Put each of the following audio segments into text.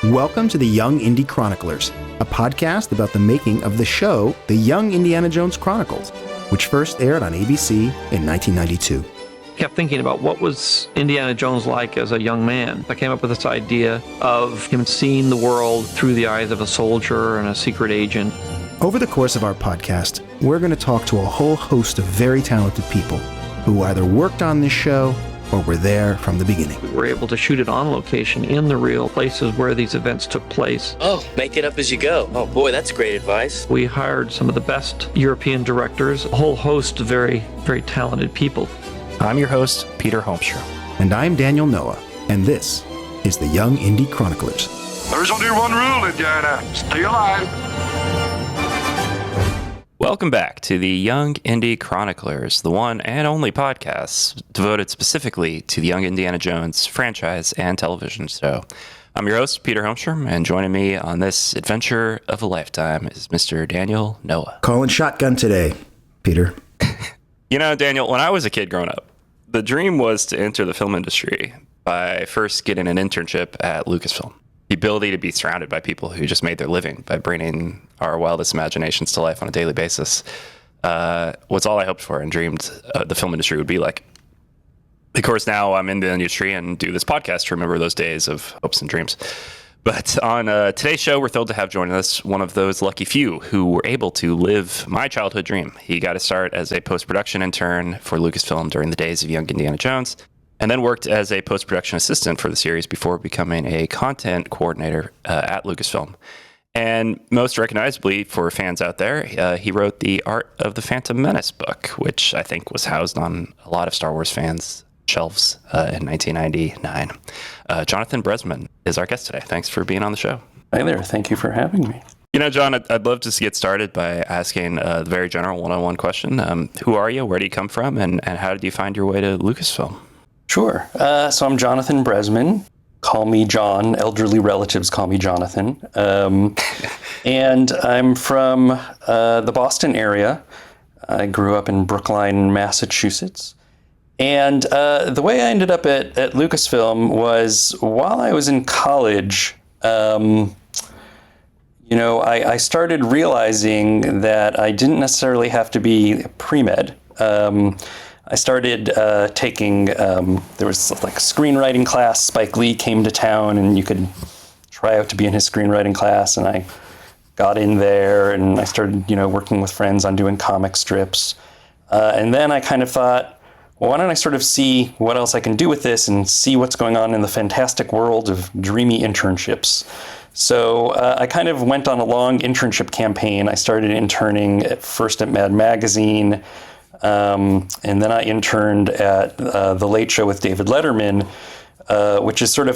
Welcome to the Young Indy Chroniclers, a podcast about the making of the show The Young Indiana Jones Chronicles, which first aired on ABC in 1992. Kept thinking about what was Indiana Jones like as a young man. I came up with this idea of him seeing the world through the eyes of a soldier and a secret agent. Over the course of our podcast, we're going to talk to a whole host of very talented people who either worked on this show or were there from the beginning. We were able to shoot it on location in the real places where these events took place. Oh, make it up as you go. Oh boy, that's great advice. We hired some of the best European directors, a whole host of very, very talented people. I'm your host, Peter Holmstrom. And I'm Daniel Noah, and this is the Young Indy Chroniclers. There's only one rule, Indiana. Stay alive. Welcome back to the Young Indy Chroniclers, the one and only podcast devoted specifically to the Young Indiana Jones franchise and television show. I'm your host, Peter Holmstrom, and joining me on this adventure of a lifetime is Mr. Daniel Noah. Calling shotgun today, Peter. You know, Daniel, when I was a kid growing up, the dream was to enter the film industry by first getting an internship at Lucasfilm. The ability to be surrounded by people who just made their living by bringing our wildest imaginations to life on a daily basis was all I hoped for and dreamed the film industry would be like. Of course, now I'm in the industry and do this podcast to remember those days of hopes and dreams. But on today's show, we're thrilled to have joining us one of those lucky few who were able to live my childhood dream. He got to start as a post-production intern for Lucasfilm during the days of Young Indiana Jones, and then worked as a post-production assistant for the series before becoming a content coordinator at Lucasfilm. And most recognizably for fans out there, he wrote the Art of the Phantom Menace book, which I think was housed on a lot of Star Wars fans' shelves in 1999. Jonathan Bresman is our guest today. Thanks for being on the show. Hi there. Thank you for having me. You know, John, I'd love to get started by asking the very general one-on-one question. Who are you? Where do you come from? And how did you find your way to Lucasfilm? Sure. So I'm Jonathan Bresman. Call me John. Elderly relatives call me Jonathan. And I'm from the Boston area. I grew up in Brookline, Massachusetts. And the way I ended up at Lucasfilm was while I was in college, I started realizing that I didn't necessarily have to be pre-med. I started taking, there was like a screenwriting class. Spike Lee came to town and you could try out to be in his screenwriting class. And I got in there and I started, working with friends on doing comic strips. And then I kind of thought, well, why don't I sort of see what else I can do with this and see what's going on in the fantastic world of dreamy internships. So I kind of went on a long internship campaign. I started interning first at Mad Magazine, and then I interned at The Late Show with David Letterman, which is sort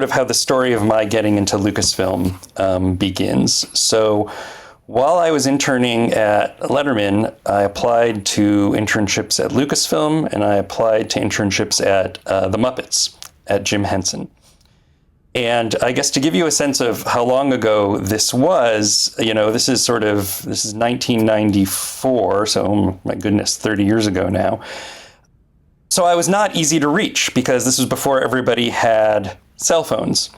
of how the story of my getting into Lucasfilm begins. So while I was interning at Letterman, I applied to internships at Lucasfilm, and I applied to internships at the Muppets at Jim Henson. And I guess to give you a sense of how long ago this was, this is 1994, so oh my goodness, 30 years ago now. So I was not easy to reach because this was before everybody had cell phones.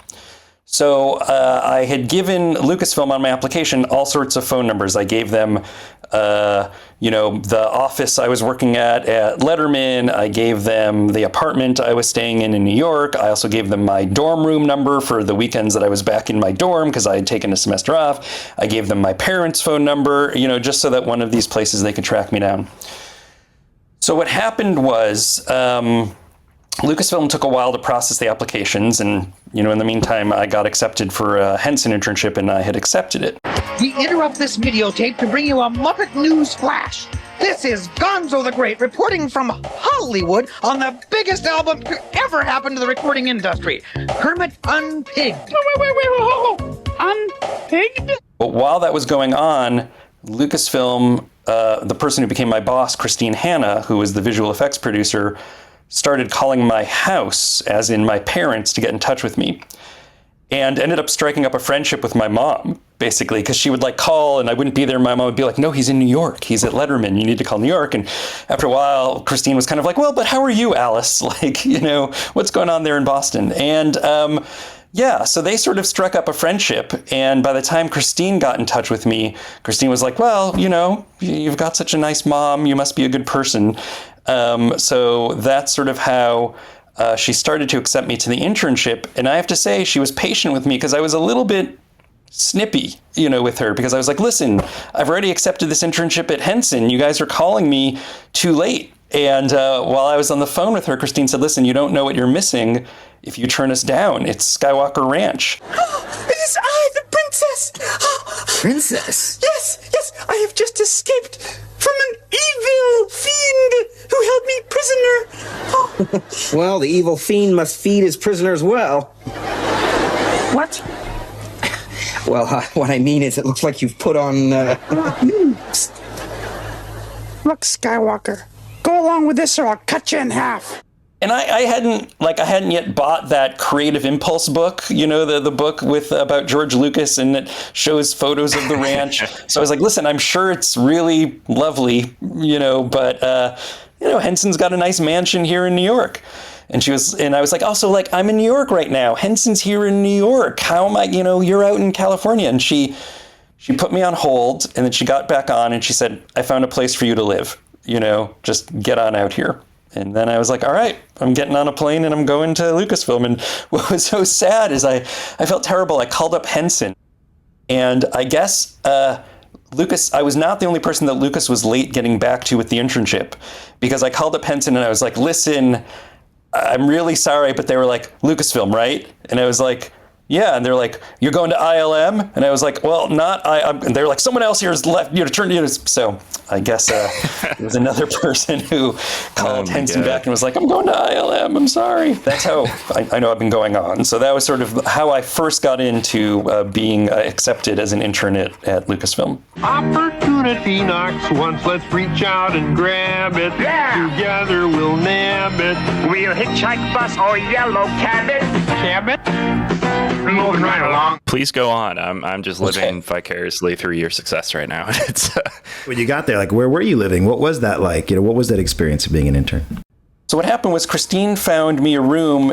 So I had given Lucasfilm on my application all sorts of phone numbers. I gave them, the office I was working at Letterman. I gave them the apartment I was staying in New York. I also gave them my dorm room number for the weekends that I was back in my dorm because I had taken a semester off. I gave them my parents' phone number, just so that one of these places they could track me down. So what happened was Lucasfilm took a while to process the applications, and in the meantime, I got accepted for a Henson internship, and I had accepted it. We interrupt this videotape to bring you a Muppet News Flash. This is Gonzo the Great reporting from Hollywood on the biggest album to ever happen to the recording industry, Kermit Unpigged. Wait, Unpigged? But while that was going on, Lucasfilm, the person who became my boss, Christine Hanna, who was the visual effects producer, started calling my house, as in my parents, to get in touch with me. And ended up striking up a friendship with my mom, basically, because she would call and I wouldn't be there. My mom would be like, no, he's in New York. He's at Letterman. You need to call New York. And after a while, Christine was kind of like, well, but how are you, Alice? What's going on there in Boston? And Yeah, so they sort of struck up a friendship, and by the time Christine got in touch with me, Christine was like, well, you've got such a nice mom, you must be a good person. So that's sort of how she started to accept me to the internship, and I have to say she was patient with me because I was a little bit snippy, with her, because I was like, listen, I've already accepted this internship at Henson. You guys are calling me too late. And while I was on the phone with her, Christine said, listen, you don't know what you're missing if you turn us down. It's Skywalker Ranch. It is I, the princess! Princess? Yes, I have just escaped from an evil fiend who held me prisoner. Well, the evil fiend must feed his prisoners well. What? Well, what I mean is it looks like you've put on, Look, Skywalker, go along with this or I'll cut you in half. And I hadn't yet bought that Creative Impulse book, the book about George Lucas, and it shows photos of the ranch. So I was like, listen, I'm sure it's really lovely, but Henson's got a nice mansion here in New York. And I was like, also, like, I'm in New York right now. Henson's here in New York. How am I, you're out in California. And she put me on hold, and then she got back on and she said, I found a place for you to live, just get on out here. And then I was like, all right, I'm getting on a plane and I'm going to Lucasfilm. And what was so sad is I felt terrible. I called up Henson, and I guess Lucas, I was not the only person that Lucas was late getting back to with the internship, because I called up Henson and I was like, listen, I'm really sorry, but they were like, Lucasfilm, right? And I was like, yeah. And they're like, you're going to ILM? And I was like, well, not and they're like, someone else here is left, so I guess there was another person who called Henson back and was like, I'm going to ILM, I'm sorry. That's how I know I've been going on. So that was sort of how I first got into being accepted as an intern at Lucasfilm. Opportunity knocks once, let's reach out and grab it. Yeah! Together we'll nab it. We'll hitchhike, bus, or yellow cabin. Moving right along. Please go on. I'm just living vicariously through your success right now. It's When you got there, like, where were you living? What was that like? What was that experience of being an intern? So what happened was Christine found me a room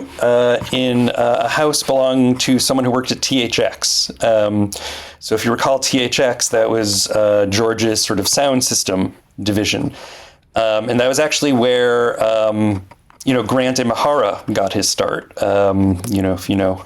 in a house belonging to someone who worked at THX. So if you recall THX, that was George's sort of sound system division. And that was actually where, Grant Imahara got his start. If you know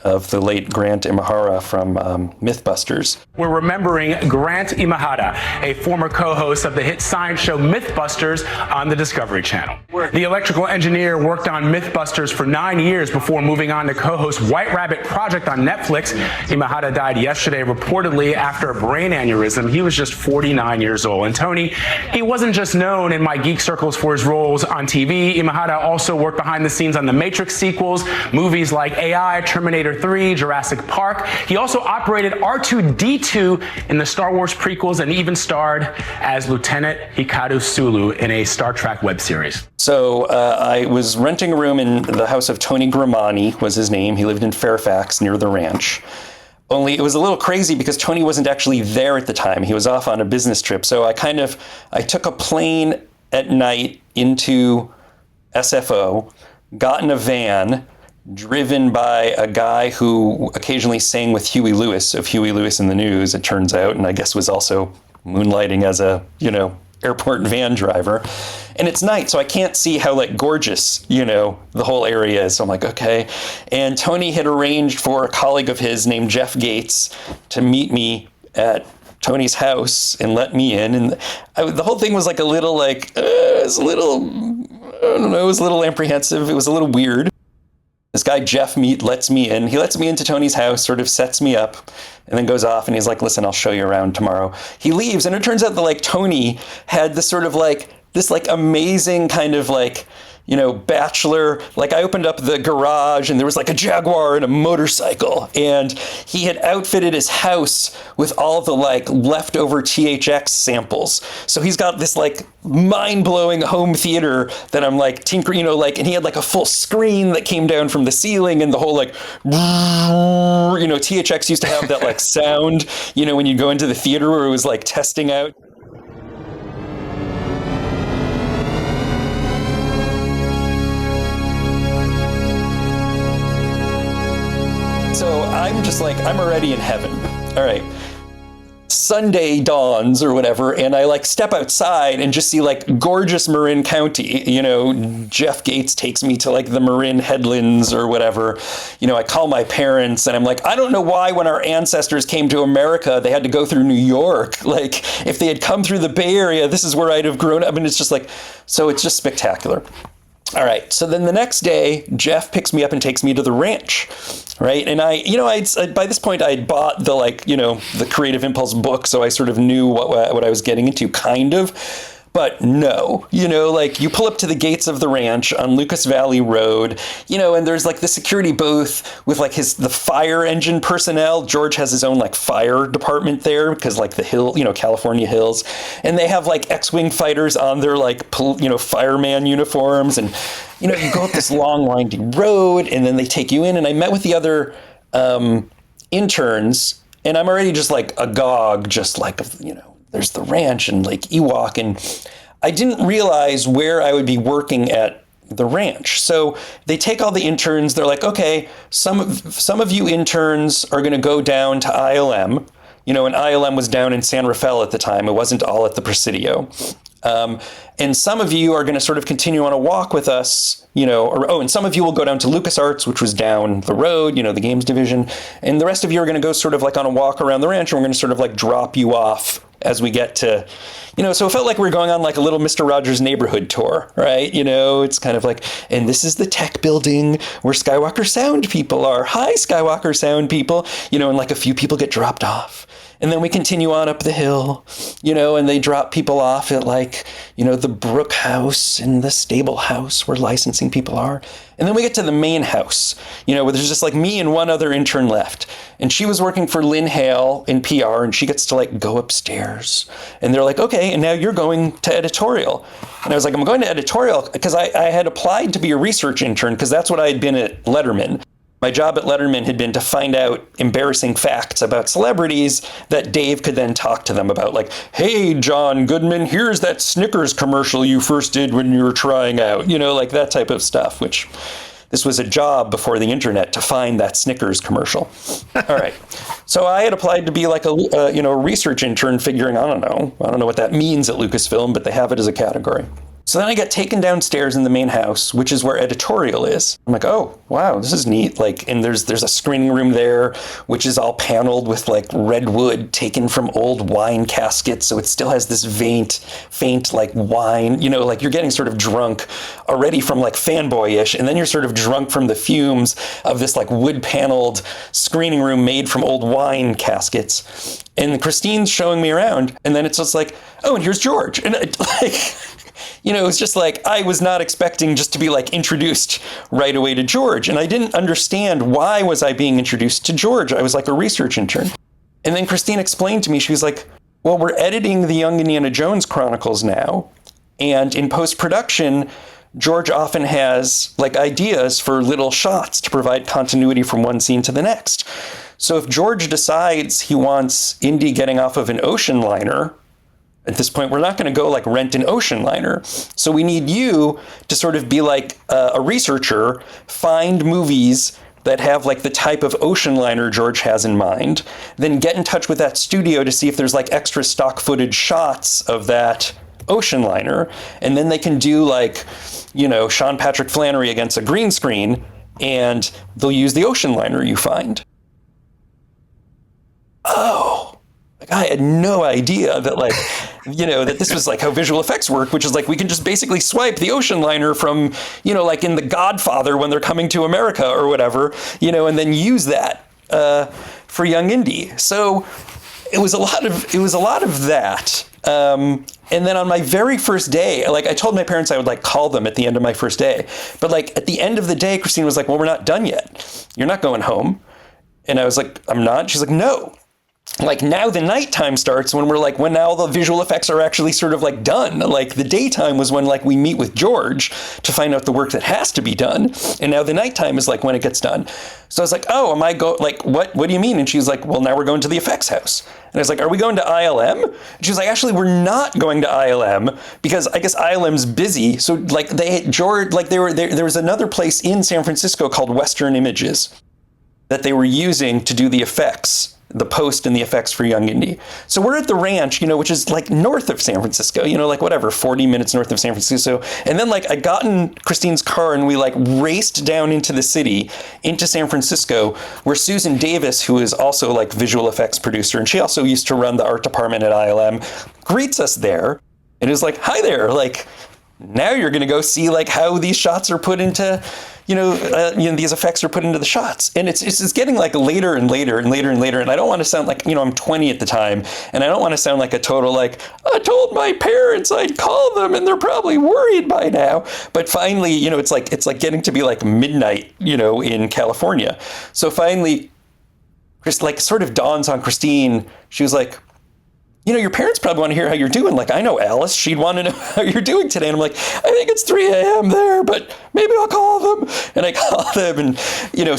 of the late Grant Imahara from Mythbusters. We're remembering Grant Imahara, a former co-host of the hit science show Mythbusters on the Discovery Channel. The electrical engineer worked on Mythbusters for 9 years before moving on to co-host White Rabbit Project on Netflix. Imahara died yesterday, reportedly after a brain aneurysm. He was just 49 years old. And Tony, he wasn't just known in my geek circles for his roles on TV. Imahara also worked behind the scenes on the Matrix sequels, movies like AI, Terminator 3, Jurassic Park. He also operated R2-D2 in the Star Wars prequels and even starred as Lieutenant Hikaru Sulu in a Star Trek web series. So I was renting a room in the house of Tony Grimani, was his name. He lived in Fairfax near the ranch. Only it was a little crazy because Tony wasn't actually there at the time. He was off on a business trip. So I took a plane at night into SFO, got in a van, driven by a guy who occasionally sang with Huey Lewis of Huey Lewis in the News, it turns out, and I guess was also moonlighting as a, airport van driver. And it's night, so I can't see how gorgeous, the whole area is. So I'm like, okay. And Tony had arranged for a colleague of his named Jeff Gates to meet me at Tony's house and let me in. And the whole thing was it was a little apprehensive. It was a little weird. This guy, Jeff, lets me in. He lets me into Tony's house, sort of sets me up, and then goes off, and he's like, listen, I'll show you around tomorrow. He leaves, and it turns out that, Tony had this sort of, this, amazing kind of, bachelor, I opened up the garage and there was a Jaguar and a motorcycle, and he had outfitted his house with all the leftover THX samples. So he's got this mind-blowing home theater that I'm tinkering, and he had a full screen that came down from the ceiling, and the whole THX used to have that sound, when you go into the theater where it was testing out. So I'm just like, I'm already in heaven. All right. Sunday dawns or whatever, and I like step outside and just see like gorgeous Marin County. You know, Jeff Gates takes me to like the Marin Headlands or whatever. You know, I call my parents and I'm like, I don't know why when our ancestors came to America, they had to go through New York. Like if they had come through the Bay Area, this is where I'd have grown up. And it's just like, so it's just spectacular. All right. So then the next day, Jeff picks me up and takes me to the ranch. Right. And I by this point, I'd bought the the Creative Impulse book. So I sort of knew what I was getting into, kind of. But no, like you pull up to the gates of the ranch on Lucas Valley Road, and there's like the security booth with like the fire engine personnel. George has his own like fire department there because like the hill, California hills, and they have like X-Wing fighters on their like, fireman uniforms. And, you go up this long winding road and then they take you in. And I met with the other interns and I'm already just like agog, just like, there's the ranch and Lake Ewok, and I didn't realize where I would be working at the ranch. So they take all the interns. They're like, okay, some of you interns are going to go down to ILM, and ILM was down in San Rafael at the time. It wasn't all at the Presidio. And some of you are going to sort of continue on a walk with us, and some of you will go down to LucasArts, which was down the road, the games division. And the rest of you are going to go sort of like on a walk around the ranch, and we're going to sort of like drop you off as we get to, so it felt like we were going on like a little Mr. Rogers neighborhood tour, right? It's kind of like, and this is the tech building where Skywalker Sound people are. Hi, Skywalker Sound people, and like a few people get dropped off. And then we continue on up the hill, and they drop people off at like, the Brook House and the Stable House where licensing people are. And then we get to the main house, where there's just like me and one other intern left. And she was working for Lynn Hale in PR, and she gets to like go upstairs. And they're like, okay, and now you're going to editorial. And I was like, I'm going to editorial because I had applied to be a research intern because that's what I had been at Letterman. My job at Letterman had been to find out embarrassing facts about celebrities that Dave could then talk to them about. Like, hey, John Goodman, here's that Snickers commercial you first did when you were trying out, like that type of stuff, which this was a job before the internet to find that Snickers commercial. All right. So I had applied to be like a research intern, figuring, I don't know what that means at Lucasfilm, but they have it as a category. So then I get taken downstairs in the main house, which is where editorial is. I'm like, oh, wow, this is neat. Like, and there's a screening room there, which is all paneled with like red wood taken from old wine caskets. So it still has this faint like wine, like you're getting sort of drunk already from like fanboyish. And then you're sort of drunk from the fumes of this like wood paneled screening room made from old wine caskets. And Christine's showing me around. And then it's just like, oh, and here's George. And it was just like, I was not expecting just to be like introduced right away to George. And I didn't understand why was I being introduced to George. I was like a research intern. And then Christine explained to me, she was like, well, we're editing the Young Indiana Jones Chronicles now. And in post-production, George often has like ideas for little shots to provide continuity from one scene to the next. So if George decides he wants Indy getting off of an ocean liner, at this point, we're not going to go like rent an ocean liner. So we need you to sort of be like a researcher, find movies that have like the type of ocean liner George has in mind, then get in touch with that studio to see if there's like extra stock footage shots of that ocean liner. And then they can do like, Sean Patrick Flannery against a green screen, and they'll use the ocean liner you find. Oh. Like I had no idea that like, that this was like how visual effects work, which is like we can just basically swipe the ocean liner from, like in The Godfather when they're coming to America or whatever, and then use that for Young Indy. So it was a lot of that. And then on my very first day, like I told my parents I would like call them at the end of my first day. But like at the end of the day, Christine was like, well, we're not done yet. You're not going home. And I was like, I'm not. She's like, no. Like now the nighttime starts when when now the visual effects are actually sort of like done. Like the daytime was when like we meet with George to find out the work that has to be done. And now the nighttime is like when it gets done. So I was like, oh, what do you mean? And she's like, well, now we're going to the effects house. And I was like, are we going to ILM? And she was like, actually, we're not going to ILM because I guess ILM's busy. So like there was another place in San Francisco called Western Images. that they were using to do the effects, the post and the effects for Young Indy. So we're at the ranch, which is like north of San Francisco, like whatever, 40 minutes north of San Francisco. And then like I got in Christine's car and we like raced down into the city, into San Francisco, where Susan Davis, who is also like visual effects producer, and she also used to run the art department at ILM, greets us there and is like, hi there, like, now you're going to go see like how these shots are put into, these effects are put into the shots. And it's getting like later and later and later and later. And I don't want to sound like, I'm 20 at the time. And I don't want to sound like a total, like, I told my parents I'd call them and they're probably worried by now. But finally, it's like getting to be like midnight, in California. So finally, Chris, like, sort of dawns on Christine. She was like, your parents probably want to hear how you're doing. Like, I know Alice, she'd want to know how you're doing today. And I'm like, I think it's 3 a.m. there, but maybe I'll call them. And I call them and,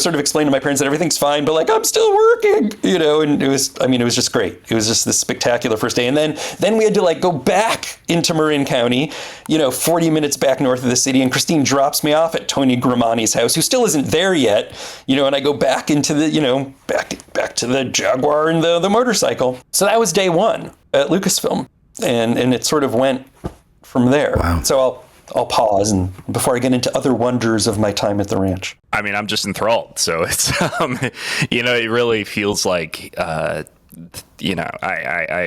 sort of explain to my parents that everything's fine, but like, I'm still working, and it was just great. It was just this spectacular first day. And then we had to like go back into Marin County, 40 minutes back north of the city. And Christine drops me off at Tony Grimani's house, who still isn't there yet, and I go back into the, back to the Jaguar and the motorcycle. So that was day one at Lucasfilm, and it sort of went from there. Wow. So I'll pause and before I get into other wonders of my time at the ranch. I mean, I'm just enthralled. So it's, it really feels like, I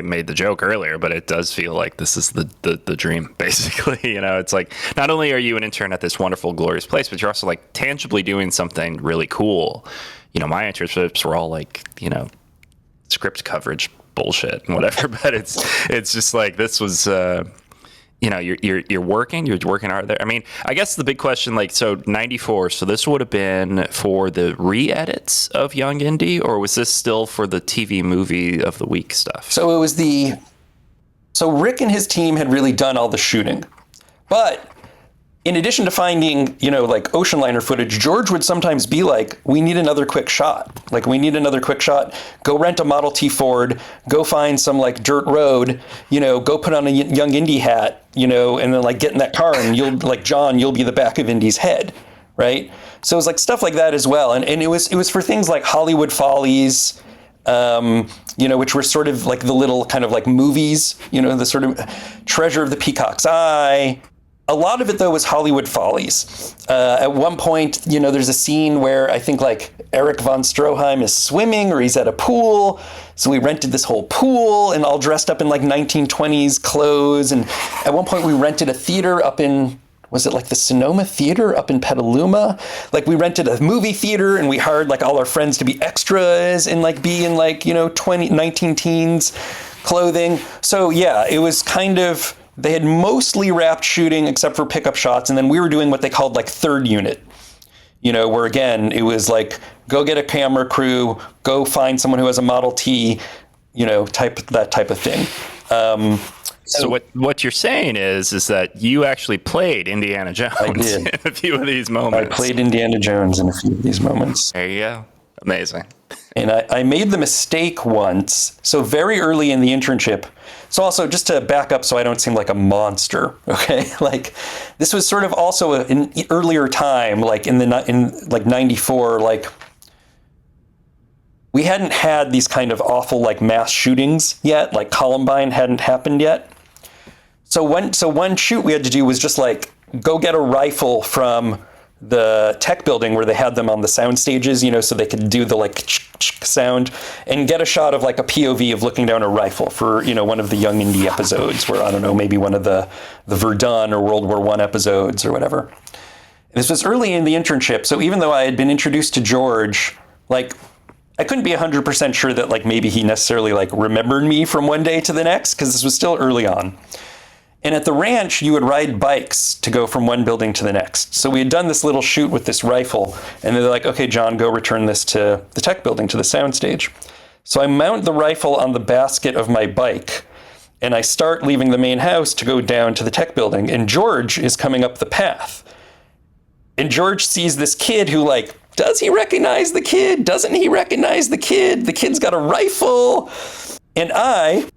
made the joke earlier, but it does feel like this is the dream, basically. It's like, not only are you an intern at this wonderful, glorious place, but you're also like tangibly doing something really cool. My internships were all like, script coverage bullshit and whatever, but it's just like, this was, you're working hard there. I mean, I guess the big question, like, so 94, so this would have been for the re-edits of Young Indy, or was this still for the TV movie of the week stuff? So it was so Rick and his team had really done all the shooting, but in addition to finding, like ocean liner footage, George would sometimes be like, we need another quick shot. Like, we need another quick shot. Go rent a Model T Ford, go find some like dirt road, go put on a Young Indy hat, and then like get in that car and you'll like, John, you'll be the back of Indy's head. Right. So it was like stuff like that as well. And it was for things like Hollywood Follies, which were sort of like the little kind of like movies, the sort of Treasure of the Peacock's Eye. A lot of it, though, was Hollywood Follies. At one point, there's a scene where I think like Eric von Stroheim is swimming or he's at a pool. So we rented this whole pool and all dressed up in like 1920s clothes. And at one point we rented a theater up in, was it like the Sonoma Theater up in Petaluma? Like, we rented a movie theater and we hired like all our friends to be extras and like be in like, 19 teens clothing. So yeah, it was kind of, they had mostly wrapped shooting except for pickup shots. And then we were doing what they called like third unit, where again, it was like, go get a camera crew, go find someone who has a Model T, that type of thing. So what you're saying is that you actually played Indiana Jones in a few of these moments. I played Indiana Jones in a few of these moments. There you go. Amazing. And I made the mistake once. So very early in the internship. So also, just to back up so I don't seem like a monster, okay? Like, this was sort of also an earlier time, like in like 94, like, we hadn't had these kind of awful like mass shootings yet, like Columbine hadn't happened yet. So one shoot we had to do was just like, go get a rifle from the tech building where they had them on the sound stages, so they could do the like sound, and get a shot of like a POV of looking down a rifle for, one of the Young Indy episodes, where, I don't know, maybe one of the Verdun or World War I episodes or whatever. And this was early in the internship. So even though I had been introduced to George, like, I couldn't be 100% sure that like maybe he necessarily like remembered me from one day to the next, because this was still early on. And at the ranch, you would ride bikes to go from one building to the next. So we had done this little shoot with this rifle, and they're like, okay, John, go return this to the tech building, to the soundstage. So I mount the rifle on the basket of my bike, and I start leaving the main house to go down to the tech building, and George is coming up the path. And George sees this kid who, like, does he recognize the kid? Doesn't he recognize the kid? The kid's got a rifle. And I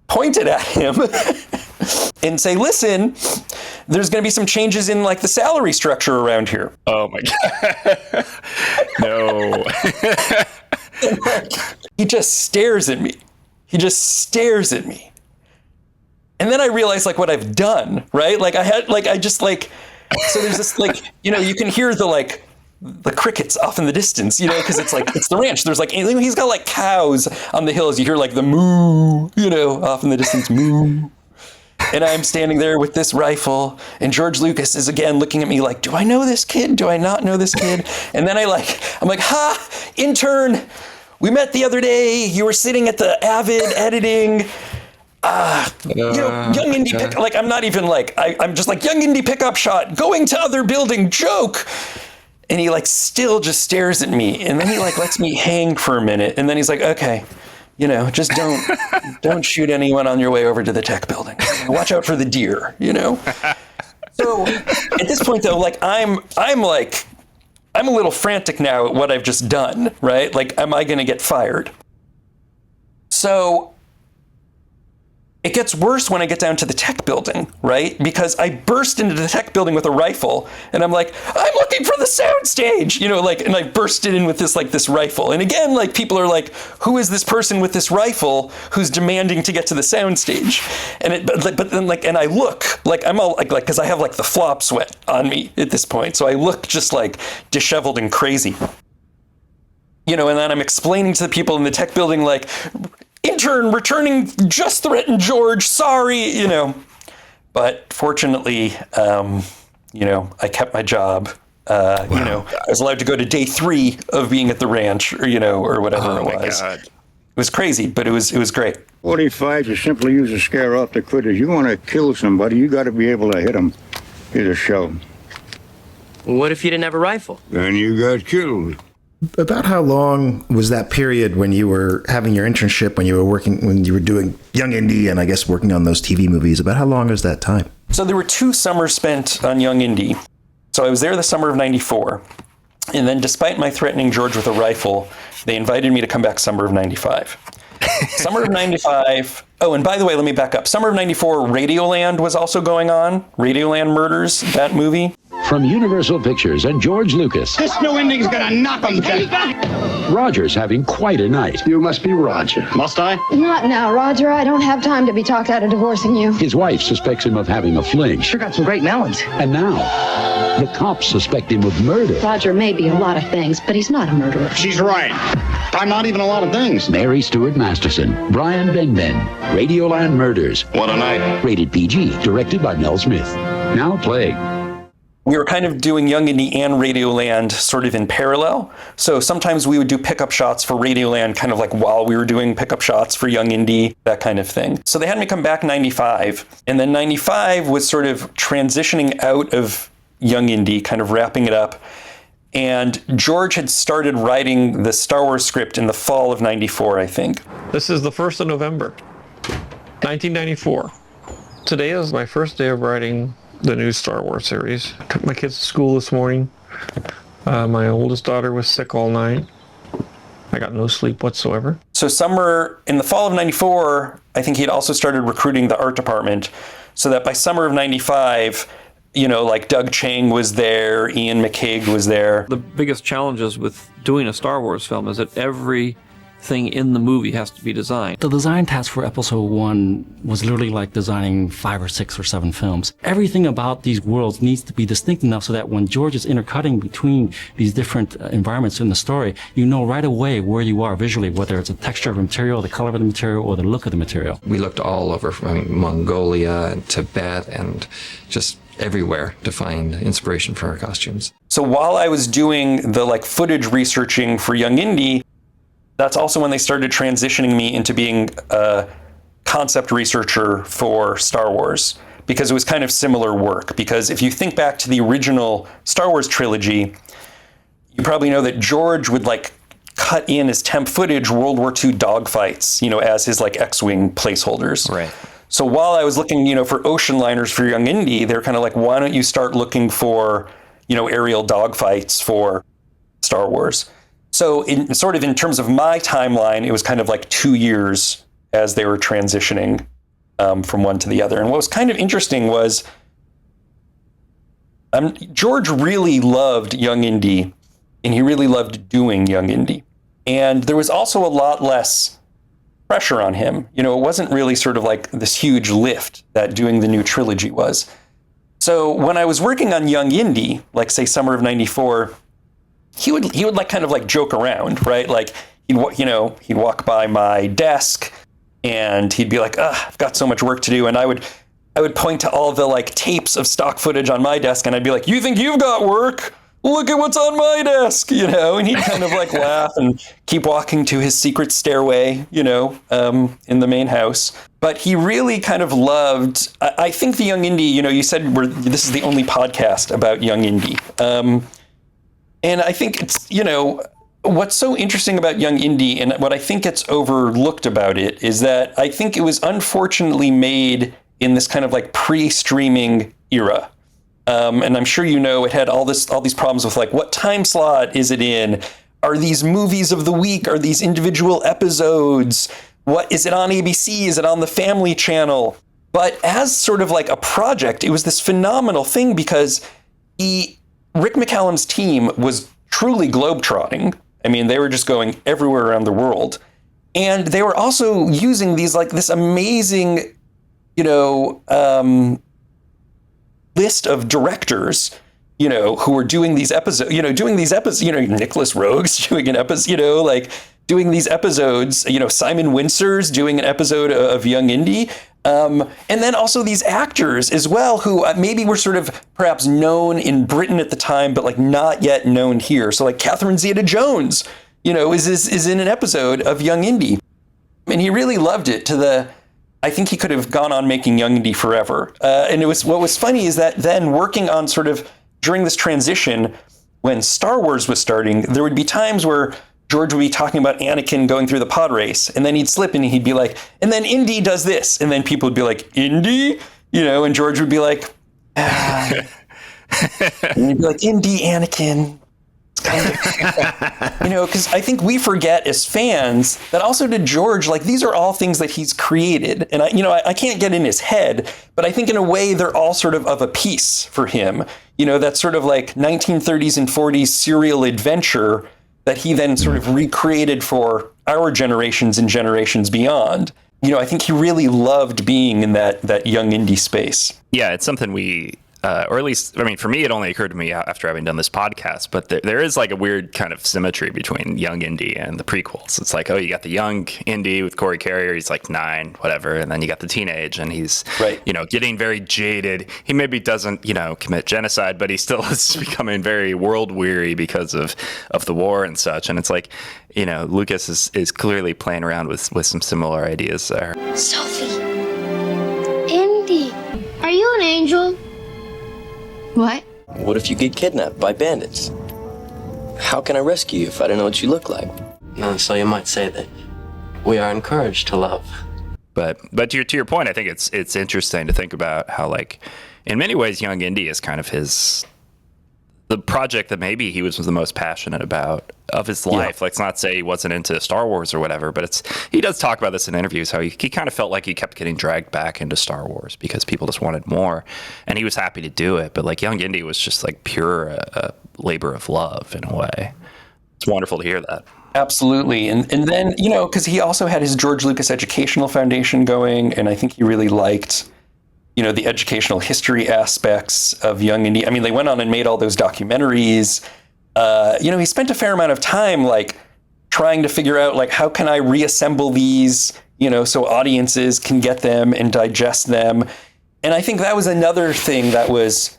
pointed at him and say, listen, there's going to be some changes in like the salary structure around here. Oh my God. No. He just stares at me. And then I realized like what I've done, right? Like so there's this like, you can hear the crickets off in the distance, because it's the ranch. There's like, he's got like cows on the hills. You hear like the moo, off in the distance, moo. And I'm standing there with this rifle, and George Lucas is again looking at me like, do I know this kid? Do I not know this kid? And then I'm like, ha, intern, we met the other day. You were sitting at the Avid editing. Young Indy I'm not even I'm just like, Young Indy pickup shot, going to other building, joke. And he still just stares at me, and then he lets me hang for a minute, and then he's like, okay, just don't shoot anyone on your way over to the tech building. Watch out for the deer, So at this point though, I'm a little frantic now at what I've just done, right? Am I going to get fired? So it gets worse when I get down to the tech building, right? Because I burst into the tech building with a rifle, and I'm like, I'm looking for the soundstage, and I bursted in with this rifle. And again, people are like, who is this person with this rifle who's demanding to get to the soundstage? And but then and I look I'm all because I have the flop sweat on me at this point, so I look just disheveled and crazy, and then I'm explaining to the people in the tech building intern returning, just threatened George, sorry, But fortunately, I kept my job. Wow. I was allowed to go to day 3 of being at the ranch, or whatever it was. God. It was crazy, but it was great. 45 you simply use to scare off the critters. You want to kill somebody, you got to be able to hit them. Here's a show. What if you didn't have a rifle? Then you got killed. About how long was that period when you were having your internship, when you were doing Young Indy and I guess working on those TV movies? About how long was that time? So there were 2 summers spent on Young Indy. So I was there the summer of 94. And then despite my threatening George with a rifle, they invited me to come back summer of 95. Summer of 95. Oh, and by the way, let me back up. Summer of 94, Radioland was also going on. Radioland Murders, that movie. From Universal Pictures and George Lucas. This new ending's gonna knock them down. Roger's having quite a night. You must be Roger. Must I? Not now, Roger. I don't have time to be talked out of divorcing you. His wife suspects him of having a fling. Sure got some great melons. And now, the cops suspect him of murder. Roger may be a lot of things, but he's not a murderer. She's right. I'm not even a lot of things. Mary Stuart Masterson, Brian Benben, Radioland Murders. What a night. Rated PG, directed by Mel Smith. Now playing. We were kind of doing Young Indy and Radioland sort of in parallel. So sometimes we would do pickup shots for Radioland kind of while we were doing pickup shots for Young Indy, that kind of thing. So they had me come back 95. And then 95 was sort of transitioning out of Young Indy, kind of wrapping it up. And George had started writing the Star Wars script in the fall of 94, I think. This is the 1st of November, 1994. Today is my first day of writing the new Star Wars series. Took my kids to school this morning. My oldest daughter was sick all night. I got no sleep whatsoever. So in the fall of 94, I think he had also started recruiting the art department, so that by summer of 95, Doug Chang was there, Ian McCaig was there. The biggest challenges with doing a Star Wars film is that everything in the movie has to be designed. The design task for episode 1 was literally like designing 5 or 6 or 7 films. Everything about these worlds needs to be distinct enough so that when George is intercutting between these different environments in the story, you know right away where you are visually, whether it's the texture of the material, the color of the material, or the look of the material. We looked all over, from Mongolia and Tibet and just everywhere to find inspiration for our costumes. So while I was doing the footage researching for Young Indy, that's also when they started transitioning me into being a concept researcher for Star Wars, because it was kind of similar work. Because if you think back to the original Star Wars trilogy, you probably know that George would cut in as temp footage World War II dogfights, as his X-Wing placeholders. Right. So while I was looking, for ocean liners for Young Indy, they're kind of why don't you start looking for, aerial dogfights for Star Wars? So in terms of my timeline, it was kind of 2 years as they were transitioning. from one to the other. And what was kind of interesting was George really loved Young Indy, and he really loved doing Young Indy. And there was also a lot less pressure on him. It wasn't really sort of like this huge lift that doing the new trilogy was. So when I was working on Young Indy, like say summer of '94, he would like kind of like joke around, right? Like he'd walk by my desk and he'd be like, I've got so much work to do. And I would point to all the like tapes of stock footage on my desk and I'd be like, you think you've got work? Look at what's on my desk, and he'd kind of like laugh and keep walking to his secret stairway, in the main house. But he really kind of loved, I think the Young Indy, you said this is the only podcast about Young Indy. And I think it's, what's so interesting about Young Indy and what I think gets overlooked about it is that I think it was unfortunately made in this kind of like pre-streaming era. And I'm sure it had all these problems with like, what time slot is it in? Are these movies of the week? Are these individual episodes? What is it on ABC? Is it on the Family Channel? But as sort of like a project, it was this phenomenal thing because Rick McCallum's team was truly globetrotting. I mean, they were just going everywhere around the world. And they were also using these like this amazing, list of directors, who were doing these episodes, Nicholas Rogue's doing an episode, doing these episodes, Simon Winsor's doing an episode of Young Indy. And then also these actors as well, who maybe were sort of perhaps known in Britain at the time, but like not yet known here. So like Catherine Zeta-Jones, is in an episode of Young Indy. And he really loved it I think he could have gone on making Young Indy forever. And what was funny is that then working on sort of during this transition, when Star Wars was starting, there would be times where George would be talking about Anakin going through the pod race, and then he'd slip and he'd be like, and then Indy does this. And then people would be like, Indy? And George would be like, and he'd be like, Indy, Anakin. Kind of, because I think we forget as fans that also to George, like these are all things that he's created. And I can't get in his head, but I think in a way they're all sort of a piece for him. That sort of like 1930s and 40s serial adventure that he then sort of recreated for our generations and generations beyond. I think he really loved being in that Young Indy space. Yeah, it's something or at least, I mean, for me, it only occurred to me after having done this podcast, but there is like a weird kind of symmetry between Young Indy and the prequels. It's like, you got the Young Indy with Corey Carrier, he's like 9, whatever, and then you got the teenage, and he's, getting very jaded. He maybe doesn't, commit genocide, but he still is becoming very world weary because of the war and such. And it's like, Lucas is clearly playing around with some similar ideas there. Sophie. Indy. Are you an angel? What? What if you get kidnapped by bandits? How can I rescue you if I don't know what you look like? So you might say that we are encouraged to love. But to your point, I think it's interesting to think about how, like, in many ways, Young Indy is kind of the project that maybe he was the most passionate about of his life. Yeah. Let's not say he wasn't into Star Wars or whatever, but he does talk about this in interviews, how he kind of felt like he kept getting dragged back into Star Wars because people just wanted more, and he was happy to do it. But like Young Indy was just like pure labor of love in a way. It's wonderful to hear that. Absolutely. And then, because he also had his George Lucas Educational Foundation going, and I think he really liked the educational history aspects of Young Indy. I mean, they went on and made all those documentaries. He spent a fair amount of time, like, trying to figure out, like, how can I reassemble these, so audiences can get them and digest them. And I think that was another thing that was,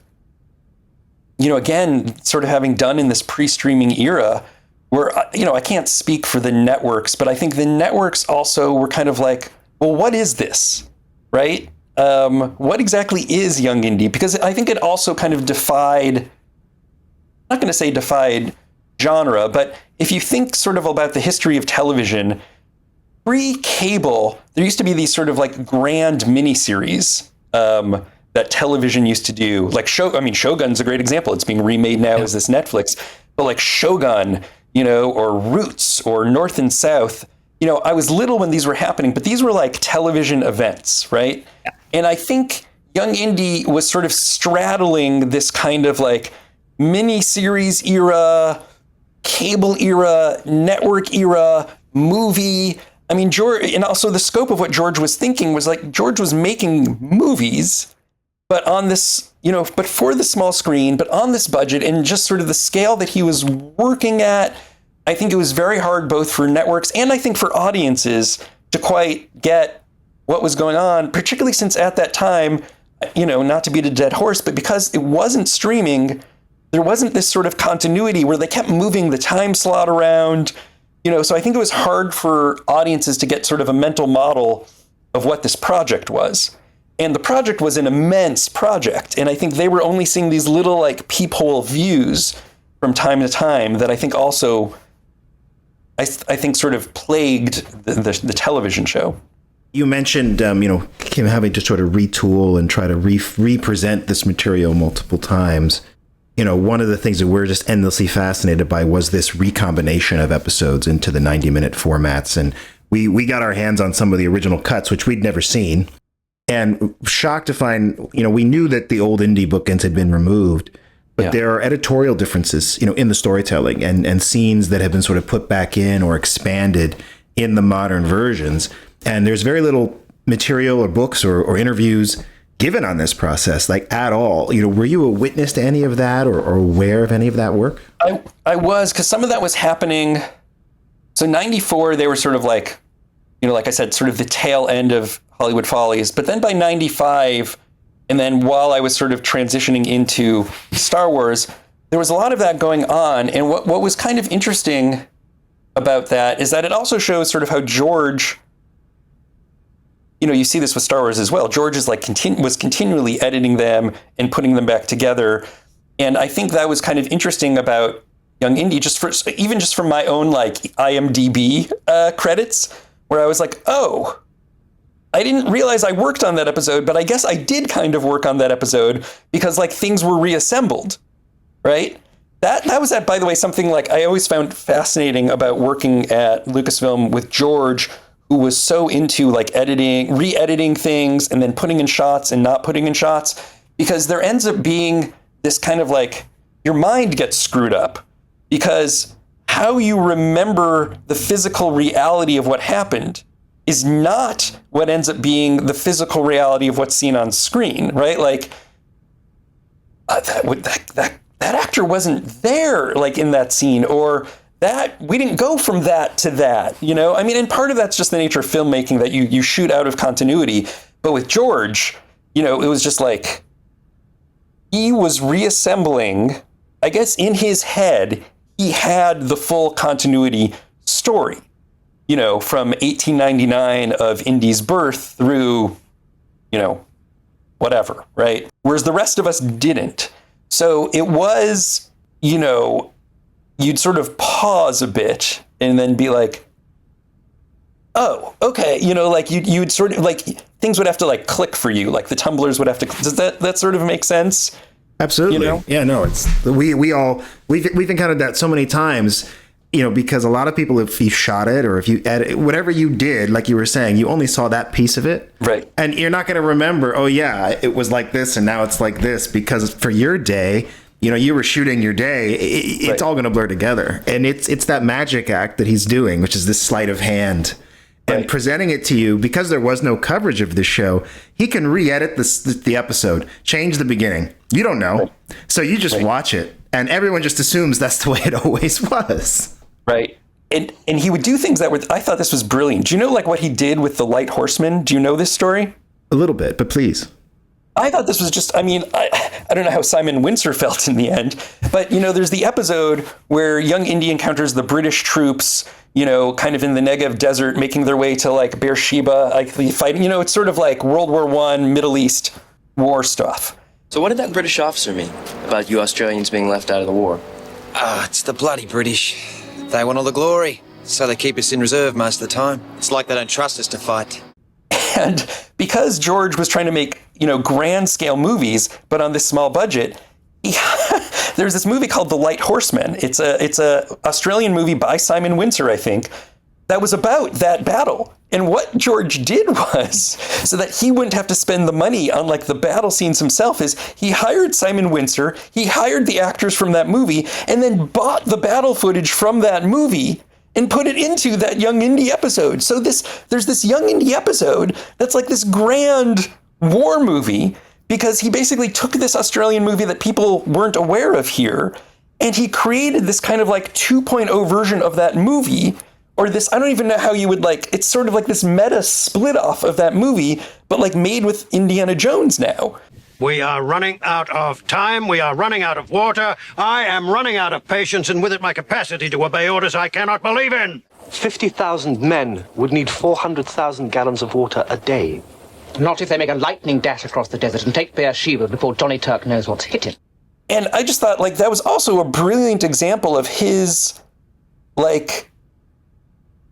again, sort of having done in this pre-streaming era where, I can't speak for the networks, but I think the networks also were kind of like, well, what is this, right? What exactly is Young Indy? Because I think it also kind of defied, I'm not going to say defied genre, but if you think sort of about the history of television, pre-cable, there used to be these sort of like grand miniseries that television used to do. Like Shogun's a great example. It's being remade now as this Netflix. But like Shogun, or Roots or North and South, I was little when these were happening, but these were like television events, right? Yeah. And I think Young Indy was sort of straddling this kind of like mini-series era, cable era, network era, movie. I mean, George, and also the scope of what George was thinking was like George was making movies, but on this, but for the small screen, but on this budget and just sort of the scale that he was working at. I think it was very hard both for networks and I think for audiences to quite get what was going on, particularly since at that time, not to beat a dead horse, but because it wasn't streaming, there wasn't this sort of continuity where they kept moving the time slot around, so I think it was hard for audiences to get sort of a mental model of what this project was. And the project was an immense project. And I think they were only seeing these little like peephole views from time to time that I think also, I think sort of plagued the television show. You mentioned, him having to sort of retool and try to represent this material multiple times. One of the things that we're just endlessly fascinated by was this recombination of episodes into the 90-minute formats. And we got our hands on some of the original cuts, which we'd never seen. And shocked to find, we knew that the old indie bookends had been removed. But there are editorial differences, in the storytelling and scenes that have been sort of put back in or expanded in the modern versions. And there's very little material or books or interviews given on this process, like at all. Were you a witness to any of that or aware of any of that work? I was, because some of that was happening. So 94, they were sort of like, like I said, sort of the tail end of Hollywood Follies. But then by 95, and then while I was sort of transitioning into Star Wars, there was a lot of that going on. And what was kind of interesting about that is that it also shows sort of how George, you see this with Star Wars as well. George is like was continually editing them and putting them back together. And I think that was kind of interesting about Young Indy, even just from my own like IMDb credits, where I was like, oh, I didn't realize I worked on that episode, but I guess I did kind of work on that episode because like things were reassembled, right? That was, by the way, something like I always found fascinating about working at Lucasfilm with George, who was so into like editing, re-editing things and then putting in shots and not putting in shots, because there ends up being this kind of like your mind gets screwed up because how you remember the physical reality of what happened is not what ends up being the physical reality of what's seen on screen, right? Like that actor wasn't there, like in that scene, or that we didn't go from that to that, I mean, and part of that's just the nature of filmmaking that you shoot out of continuity. But with George, it was just like he was reassembling. I guess in his head, he had the full continuity story. From 1899 of Indy's birth through, whatever, right? Whereas the rest of us didn't. So it was, you'd sort of pause a bit and then be like, oh, okay. Like you'd sort of like things would have to like click for you. Like the tumblers would have to, does that sort of make sense? Absolutely. Yeah, no, we've encountered that so many times. Because a lot of people, if you shot it or if you edit, whatever you did, like you were saying, you only saw that piece of it. Right. And you're not going to remember, oh, yeah, it was like this and now it's like this, because for your day, you were shooting your day. It's all going to blur together. And it's that magic act that he's doing, which is this sleight of hand and presenting it to you. Because there was no coverage of the show, he can re-edit the episode, change the beginning. You don't know. Right. So you just watch it and everyone just assumes that's the way it always was. Right. And he would do things that were, I thought this was brilliant. Do you know like what he did with the Light Horseman? Do you know this story? A little bit, but please. I thought this was just, I mean, I don't know how Simon Windsor felt in the end, but, there's the episode where Young Indy encounters the British troops, kind of in the Negev desert, making their way to like Beersheba, like the fighting, it's sort of like World War I, Middle East war stuff. So what did that British officer mean about you Australians being left out of the war? It's the bloody British. They want all the glory, so they keep us in reserve most of the time. It's like they don't trust us to fight. And because George was trying to make, grand scale movies, but on this small budget, there's this movie called The Light Horseman. It's a Australian movie by Simon Windsor, I think, that was about that battle. And what George did was, so that he wouldn't have to spend the money on like the battle scenes himself, is he hired Simon Windsor, he hired the actors from that movie, and then bought the battle footage from that movie and put it into that Young Indy episode. So there's this Young Indy episode that's like this grand war movie, because he basically took this Australian movie that people weren't aware of here, and he created this kind of like 2.0 version of that movie, or this, I don't even know how you would like, it's sort of like this meta split off of that movie, but like made with Indiana Jones now. We are running out of time. We are running out of water. I am running out of patience, and with it my capacity to obey orders I cannot believe in. 50,000 men would need 400,000 gallons of water a day. Not if they make a lightning dash across the desert and take Beersheba before Johnny Turk knows what's hit him. And I just thought, like, that was also a brilliant example of his, like,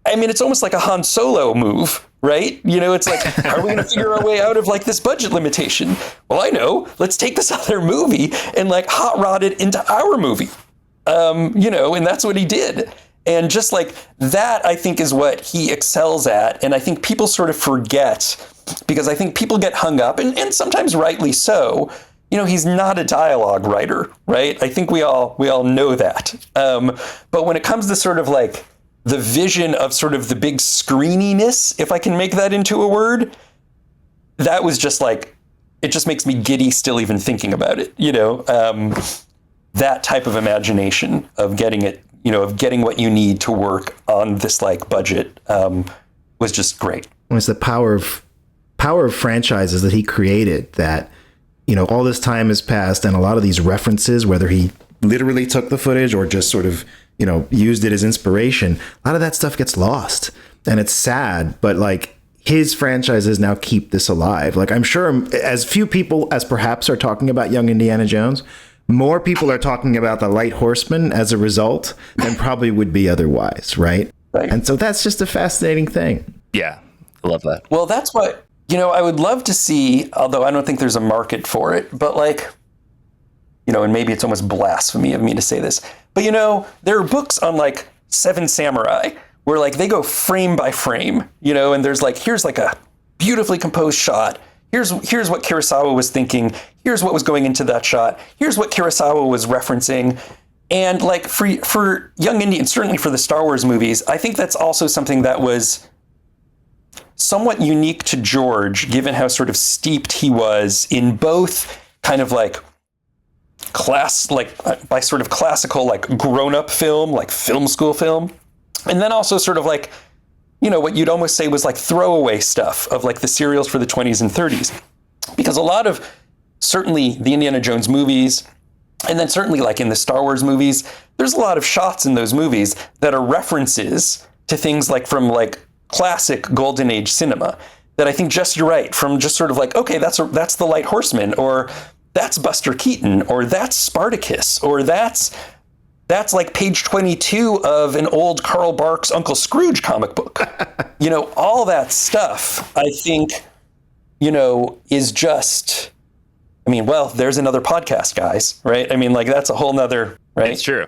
I mean, it's almost like a Han Solo move, right? You know, it's like, how are we going to figure our way out of, like, this budget limitation? Well, I know. Let's take this other movie and, like, hot rod it into our movie. You know, and that's what he did. And just, like, that, I think, is what he excels at. And I think people sort of forget, because I think people get hung up, and sometimes rightly so. You know, he's not a dialogue writer, right? I think we all know that. But when it comes to sort of, like, the vision of sort of the big screeniness, if I can make that into a word, that was just like, it just makes me giddy still even thinking about it, you know, that type of imagination of getting it, you know, of getting what you need to work on this like budget was just great. It's the power of franchises that he created that, you know, all this time has passed and a lot of these references, whether he literally took the footage or just sort of, you know, used it as inspiration, a lot of that stuff gets lost, and it's sad, but like his franchises now keep this alive. Like, I'm sure as few people as perhaps are talking about Young Indiana Jones, more people are talking about The Light Horseman as a result than probably would be otherwise, right? And so that's just a fascinating thing. Yeah, I love that. Well, that's what, you know, I would love to see, although I don't think there's a market for it, but like, you know, and maybe it's almost blasphemy of me to say this, but you know, there are books on like Seven Samurai where like they go frame by frame, you know, and there's like, here's like a beautifully composed shot. Here's what Kurosawa was thinking. Here's what was going into that shot. Here's what Kurosawa was referencing. And like for Young Indy, and certainly for the Star Wars movies, I think that's also something that was somewhat unique to George, given how sort of steeped he was in both kind of like by sort of classical, like grown-up film, like film school film. And then also sort of like, you know, what you'd almost say was like throwaway stuff of like the serials for the 20s and 30s. Because a lot of certainly the Indiana Jones movies, and then certainly like in the Star Wars movies, there's a lot of shots in those movies that are references to things like from like classic golden age cinema that I think just you're right, from just sort of like, okay, that's the Light Horseman, or that's Buster Keaton, or that's Spartacus, or that's like page 22 of an old Carl Barks Uncle Scrooge comic book. You know, all that stuff, I think, you know, is just, I mean, well, there's another podcast, guys, right? I mean, like, that's a whole nother, right? It's true.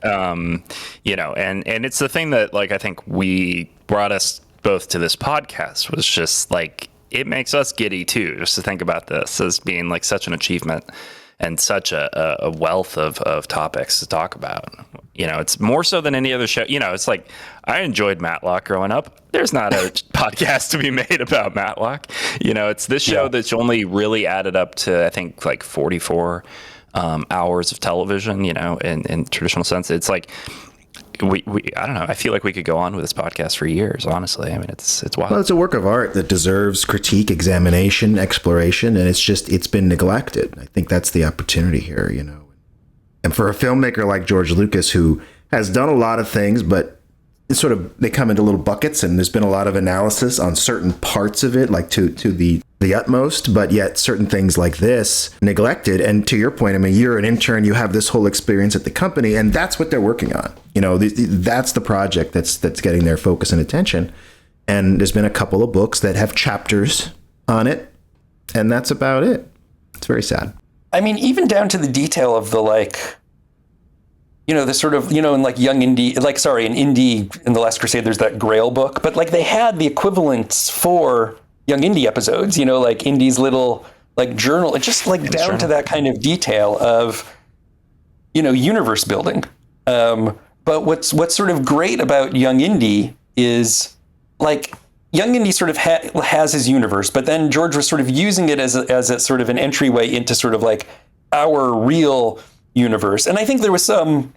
You know, and it's the thing that, like, I think we brought us both to this podcast was just, like, it makes us giddy, too, just to think about this as being, like, such an achievement and such a wealth of topics to talk about. You know, it's more so than any other show. You know, it's like, I enjoyed Matlock growing up. There's not a podcast to be made about Matlock. You know, it's this show that's only really added up to, I think, like 44 hours of television, you know, in traditional sense. It's like, we I don't know. I feel like we could go on with this podcast for years, honestly. I mean, it's wild. Well, it's a work of art that deserves critique, examination, exploration, and it's been neglected. I think that's the opportunity here, you know. And for a filmmaker like George Lucas, who has done a lot of things, but it's sort of, they come into little buckets, and there's been a lot of analysis on certain parts of it, like to the utmost, but yet certain things like this neglected. And to your point, I mean, you're an intern, you have this whole experience at the company, and that's what they're working on. You know, that's the project that's getting their focus and attention. And there's been a couple of books that have chapters on it, and that's about it. It's very sad. I mean, even down to the detail of the, like, the sort of, in like Young Indy, in Indy in The Last Crusade, there's that Grail book, but like they had the equivalents for Young Indy episodes, like Indy's little like journal, and just like down to that kind of detail of, universe building. But what's sort of great about Young Indy is like Young Indy sort of has his universe, but then George was sort of using it as a sort of an entryway into sort of like our real universe. And I think there was some,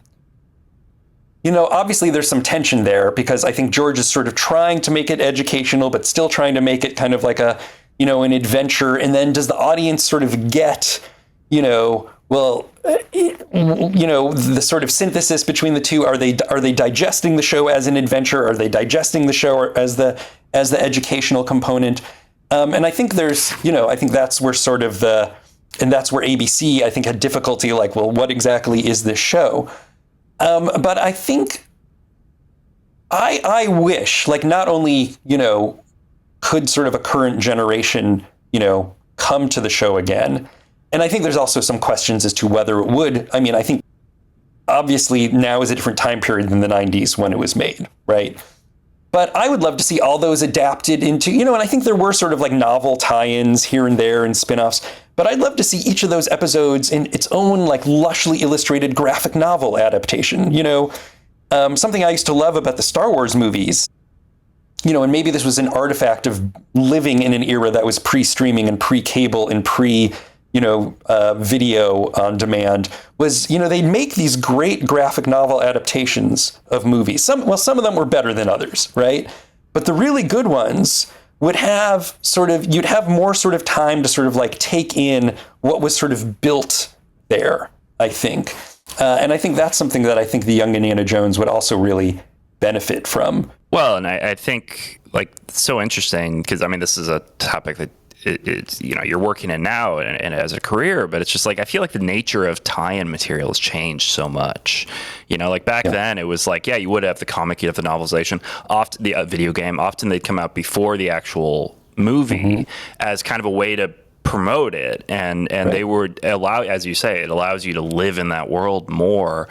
obviously there's some tension there, because I think George is sort of trying to make it educational, but still trying to make it kind of like a, an adventure. And then does the audience sort of get, the sort of synthesis between the two? Are they digesting the show as an adventure? Are they digesting the show as the educational component? And I think there's, I think that's where sort of and that's where ABC, I think, had difficulty, like, well, what exactly is this show? But I think I wish, like, not only, could sort of a current generation, come to the show again. And I think there's also some questions as to whether it would. I mean, I think obviously now is a different time period than the 90s when it was made, right? But I would love to see all those adapted into, and I think there were sort of like novel tie-ins here and there and spin-offs, but I'd love to see each of those episodes in its own like lushly illustrated graphic novel adaptation, something I used to love about the Star Wars movies, and maybe this was an artifact of living in an era that was pre-streaming and pre-cable and video on demand, was, they'd make these great graphic novel adaptations of movies. Some of them were better than others, right? But the really good ones would have you'd have more sort of time to sort of like take in what was sort of built there, I think. And I think that's something that I think the Young Indiana Jones would also really benefit from. Well, and I think like so interesting, because I mean, this is a topic that it's you're working in now and as a career, but it's just like I feel like the nature of tie-in material has changed so much. Like back then it was like, you would have the comic, you have the novelization, often the video game, often they'd come out before the actual movie as kind of a way to promote it, and they would allow, as you say, it allows you to live in that world more.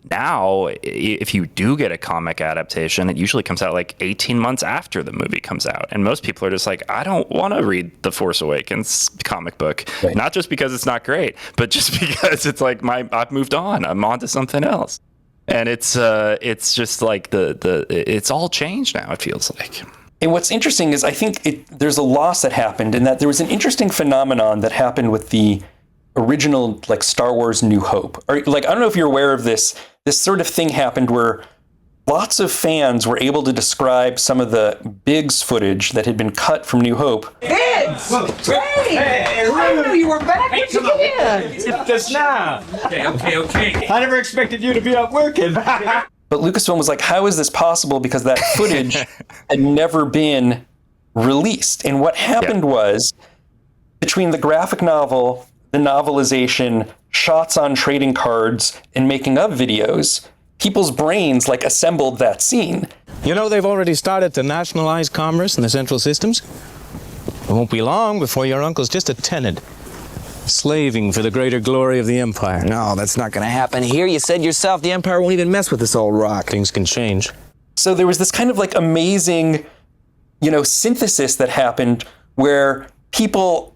Now, if you do get a comic adaptation, it usually comes out like 18 months after the movie comes out. And most people are just like, I don't want to read the Force Awakens comic book. Right. Not just because it's not great, but just because it's like I've moved on. I'm on to something else. And it's just like it's all changed now, it feels like. And what's interesting is I think there's a loss that happened in that there was an interesting phenomenon that happened with the original like Star Wars New Hope. Or like, I don't know if you're aware of this sort of thing happened where lots of fans were able to describe some of the Biggs footage that had been cut from New Hope. Biggs! Hey, I knew you were back. What'd you get in? Just now. Okay. I never expected you to be out working. But Lucasfilm was like, how is this possible? Because that footage had never been released. And what happened was, between the graphic novel, the novelization, shots on trading cards, and making of videos, people's brains like assembled that scene. They've already started to nationalize commerce in the central systems. It won't be long before your uncle's just a tenant, slaving for the greater glory of the Empire. No, that's not going to happen here. You said yourself the Empire won't even mess with this old rock. Things can change. So there was this kind of like amazing, synthesis that happened where people,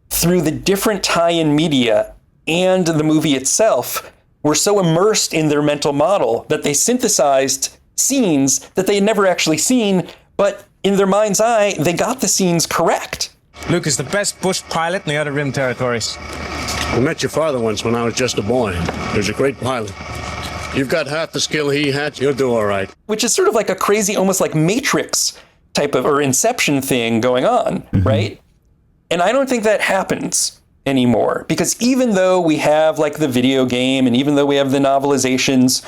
through the different tie-in media and the movie itself, were so immersed in their mental model that they synthesized scenes that they had never actually seen, but in their mind's eye, they got the scenes correct. Luke is the best bush pilot in the Outer Rim territories. I met your father once when I was just a boy. He was a great pilot. You've got half the skill he had, you'll do all right. Which is sort of like a crazy, almost like Matrix type of, or Inception thing going on, right? And I don't think that happens anymore, because even though we have like the video game and even though we have the novelizations,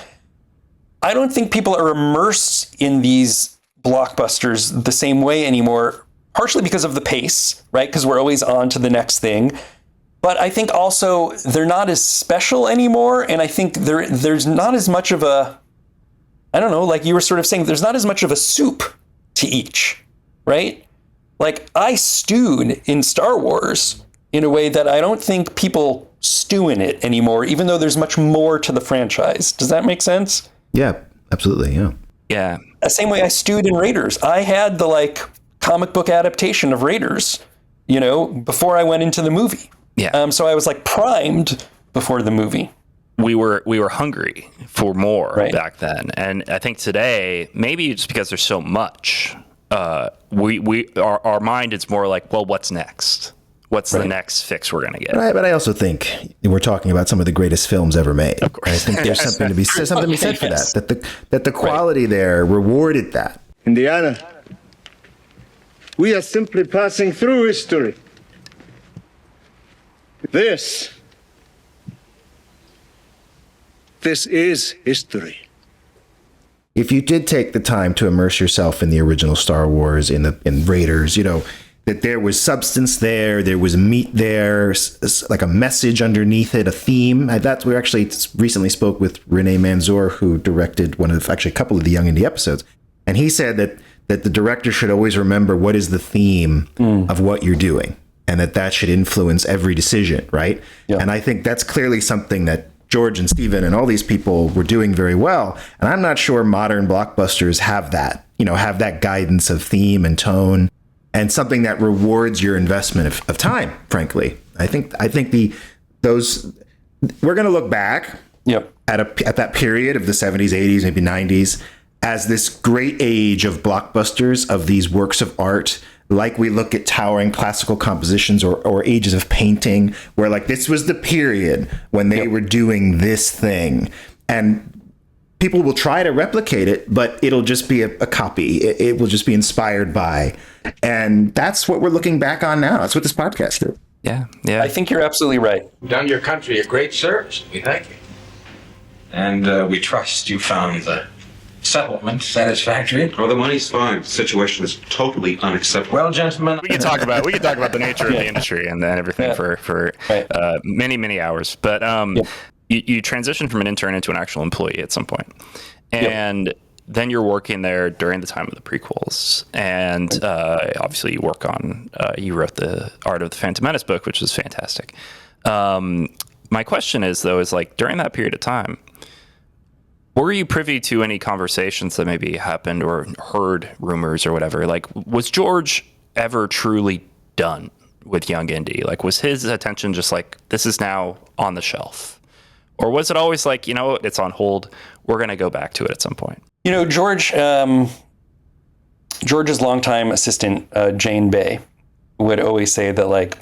I don't think people are immersed in these blockbusters the same way anymore, partially because of the pace, right? Because we're always on to the next thing. But I think also they're not as special anymore. And I think there's not as much of a, I don't know, like you were sort of saying, there's not as much of a soup to each, right? Like I stewed in Star Wars in a way that I don't think people stew in it anymore, even though there's much more to the franchise. Does that make sense? Yeah, absolutely. Yeah. Yeah. The same way I stewed in Raiders. I had the like comic book adaptation of Raiders, before I went into the movie. Yeah. So I was like primed before the movie. We were hungry for more back then, and I think today, maybe just because there's so much, our mind is more like, well, what's next? What's the next fix we're gonna get? Right, but I also think we're talking about some of the greatest films ever made. Of course. I think there's something to be said for that. That the quality there rewarded that. Indiana, we are simply passing through history. This is history. If you did take the time to immerse yourself in the original Star Wars, in Raiders, that there was substance there was meat there, like a message underneath it, a theme. We actually recently spoke with Rene Manzoor, who directed a couple of the Young Indy episodes, and he said that the director should always remember what is the theme of what you're doing, and that should influence every decision, right? Yeah. And I think that's clearly something that George and Steven and all these people were doing very well. And I'm not sure modern blockbusters have that, have that guidance of theme and tone, and something that rewards your investment of time, frankly. I think we're going to look back at that period of the 70s, 80s, maybe 90s as this great age of blockbusters, of these works of art, like we look at towering classical compositions or ages of painting, where like this was the period when they were doing this thing. And people will try to replicate it, but it'll just be a copy. It will just be inspired by. And that's what we're looking back on now. That's what this podcast is. Yeah. I think you're absolutely right. You've done your country a great service. We thank you. And we trust you found the settlement satisfactory. Oh, the money's fine. The situation is totally unacceptable. Well, gentlemen, we could talk about the nature of the industry and everything for many hours. But you transitioned from an intern into an actual employee at some point, and then you're working there during the time of the prequels, and obviously you wrote the Art of the Phantom Menace book, which was fantastic. My question is like during that period of time, were you privy to any conversations that maybe happened or heard rumors or whatever? Like, was George ever truly done with Young Indy? Like, was his attention just like, this is now on the shelf? Or was it always like, it's on hold, we're going to go back to it at some point? George's longtime assistant, Jane Bay, would always say that, like,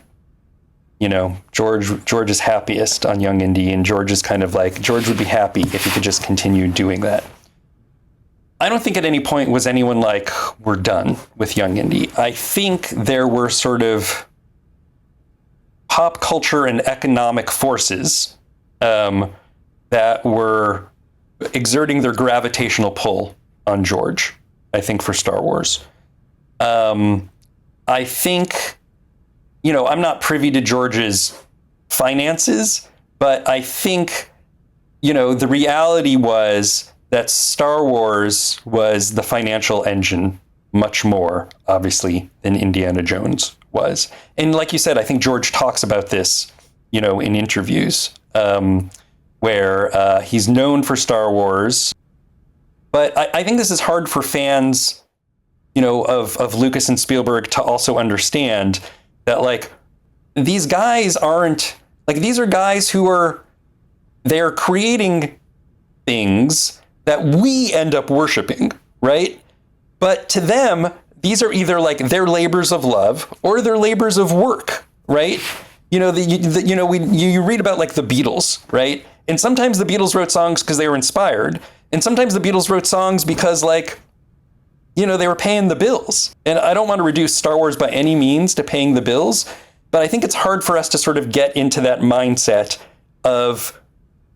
George is happiest on Young Indy, and George is kind of like, George would be happy if he could just continue doing that. I don't think at any point was anyone like, we're done with Young Indy. I think there were sort of pop culture and economic forces that were exerting their gravitational pull on George, I think, for Star Wars. I think, I'm not privy to George's finances, but I think, the reality was that Star Wars was the financial engine much more, obviously, than Indiana Jones was. And like you said, I think George talks about this, in interviews, where he's known for Star Wars. But I think this is hard for fans, of Lucas and Spielberg to also understand that, like, these guys aren't, like, these are guys who they're creating things that we end up worshiping, right? But to them, these are either like their labors of love or their labors of work, right? You read about like the Beatles, right? And sometimes the Beatles wrote songs because they were inspired. And sometimes the Beatles wrote songs because, like, they were paying the bills. And I don't want to reduce Star Wars by any means to paying the bills, but I think it's hard for us to sort of get into that mindset of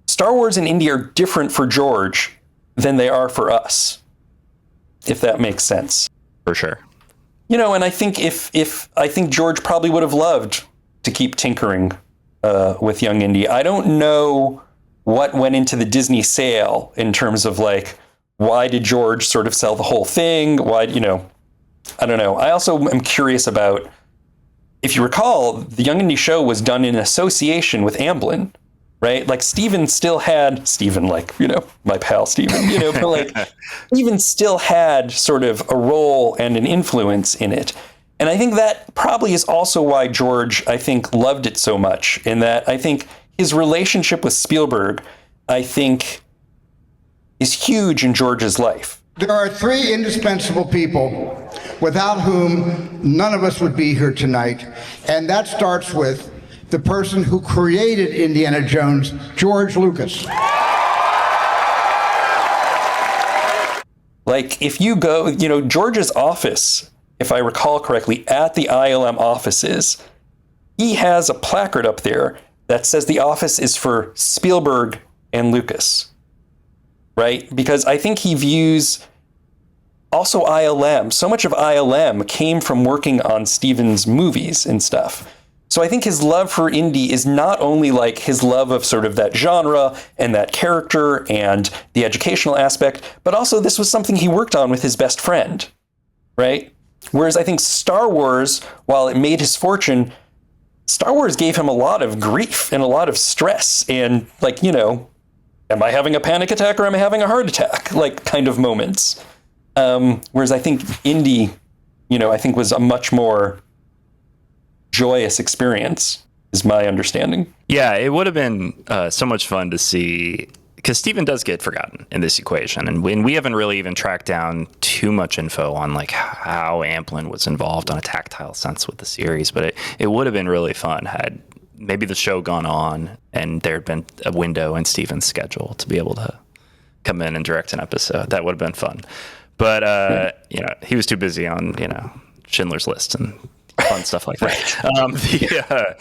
Star Wars and Indy are different for George than they are for us, if that makes sense. For sure. And I think I think George probably would have loved to keep tinkering with Young Indy. I don't know what went into the Disney sale in terms of, like, why did George sort of sell the whole thing? Why, I don't know. I also am curious about, if you recall, the Young Indy show was done in association with Amblin, right? Like Steven, like, you know, my pal Steven, you know, but like Steven still had sort of a role and an influence in it. And I think that probably is also why George, I think, loved it so much, in that I think his relationship with Spielberg, I think, is huge in George's life. There are three indispensable people without whom none of us would be here tonight, and that starts with the person who created Indiana Jones, George Lucas. Like, if you go, you know, George's office, if I recall correctly, at the ILM offices, he has a placard up there that says the office is for Spielberg and Lucas, right? Because I think he views also ILM. So much of ILM came from working on Steven's movies and stuff. So I think his love for Indy is not only like his love of sort of that genre and that character and the educational aspect, but also this was something he worked on with his best friend, right? Whereas I think Star Wars, while it made his fortune, Star Wars gave him a lot of grief and a lot of stress and, like, you know, am I having a panic attack or am I having a heart attack? Like, kind of moments. Whereas I think Indy, you know, I think was a much more joyous experience, is my understanding. Yeah, it would have been so much fun to see, because Steven does get forgotten in this equation, and we haven't really even tracked down too much info on like how Amblin was involved on a tactile sense with the series, but it would have been really fun had maybe the show gone on and there had been a window in Steven's schedule to be able to come in and direct an episode. That would have been fun. But, you know, he was too busy on, you know, Schindler's List and fun stuff like that.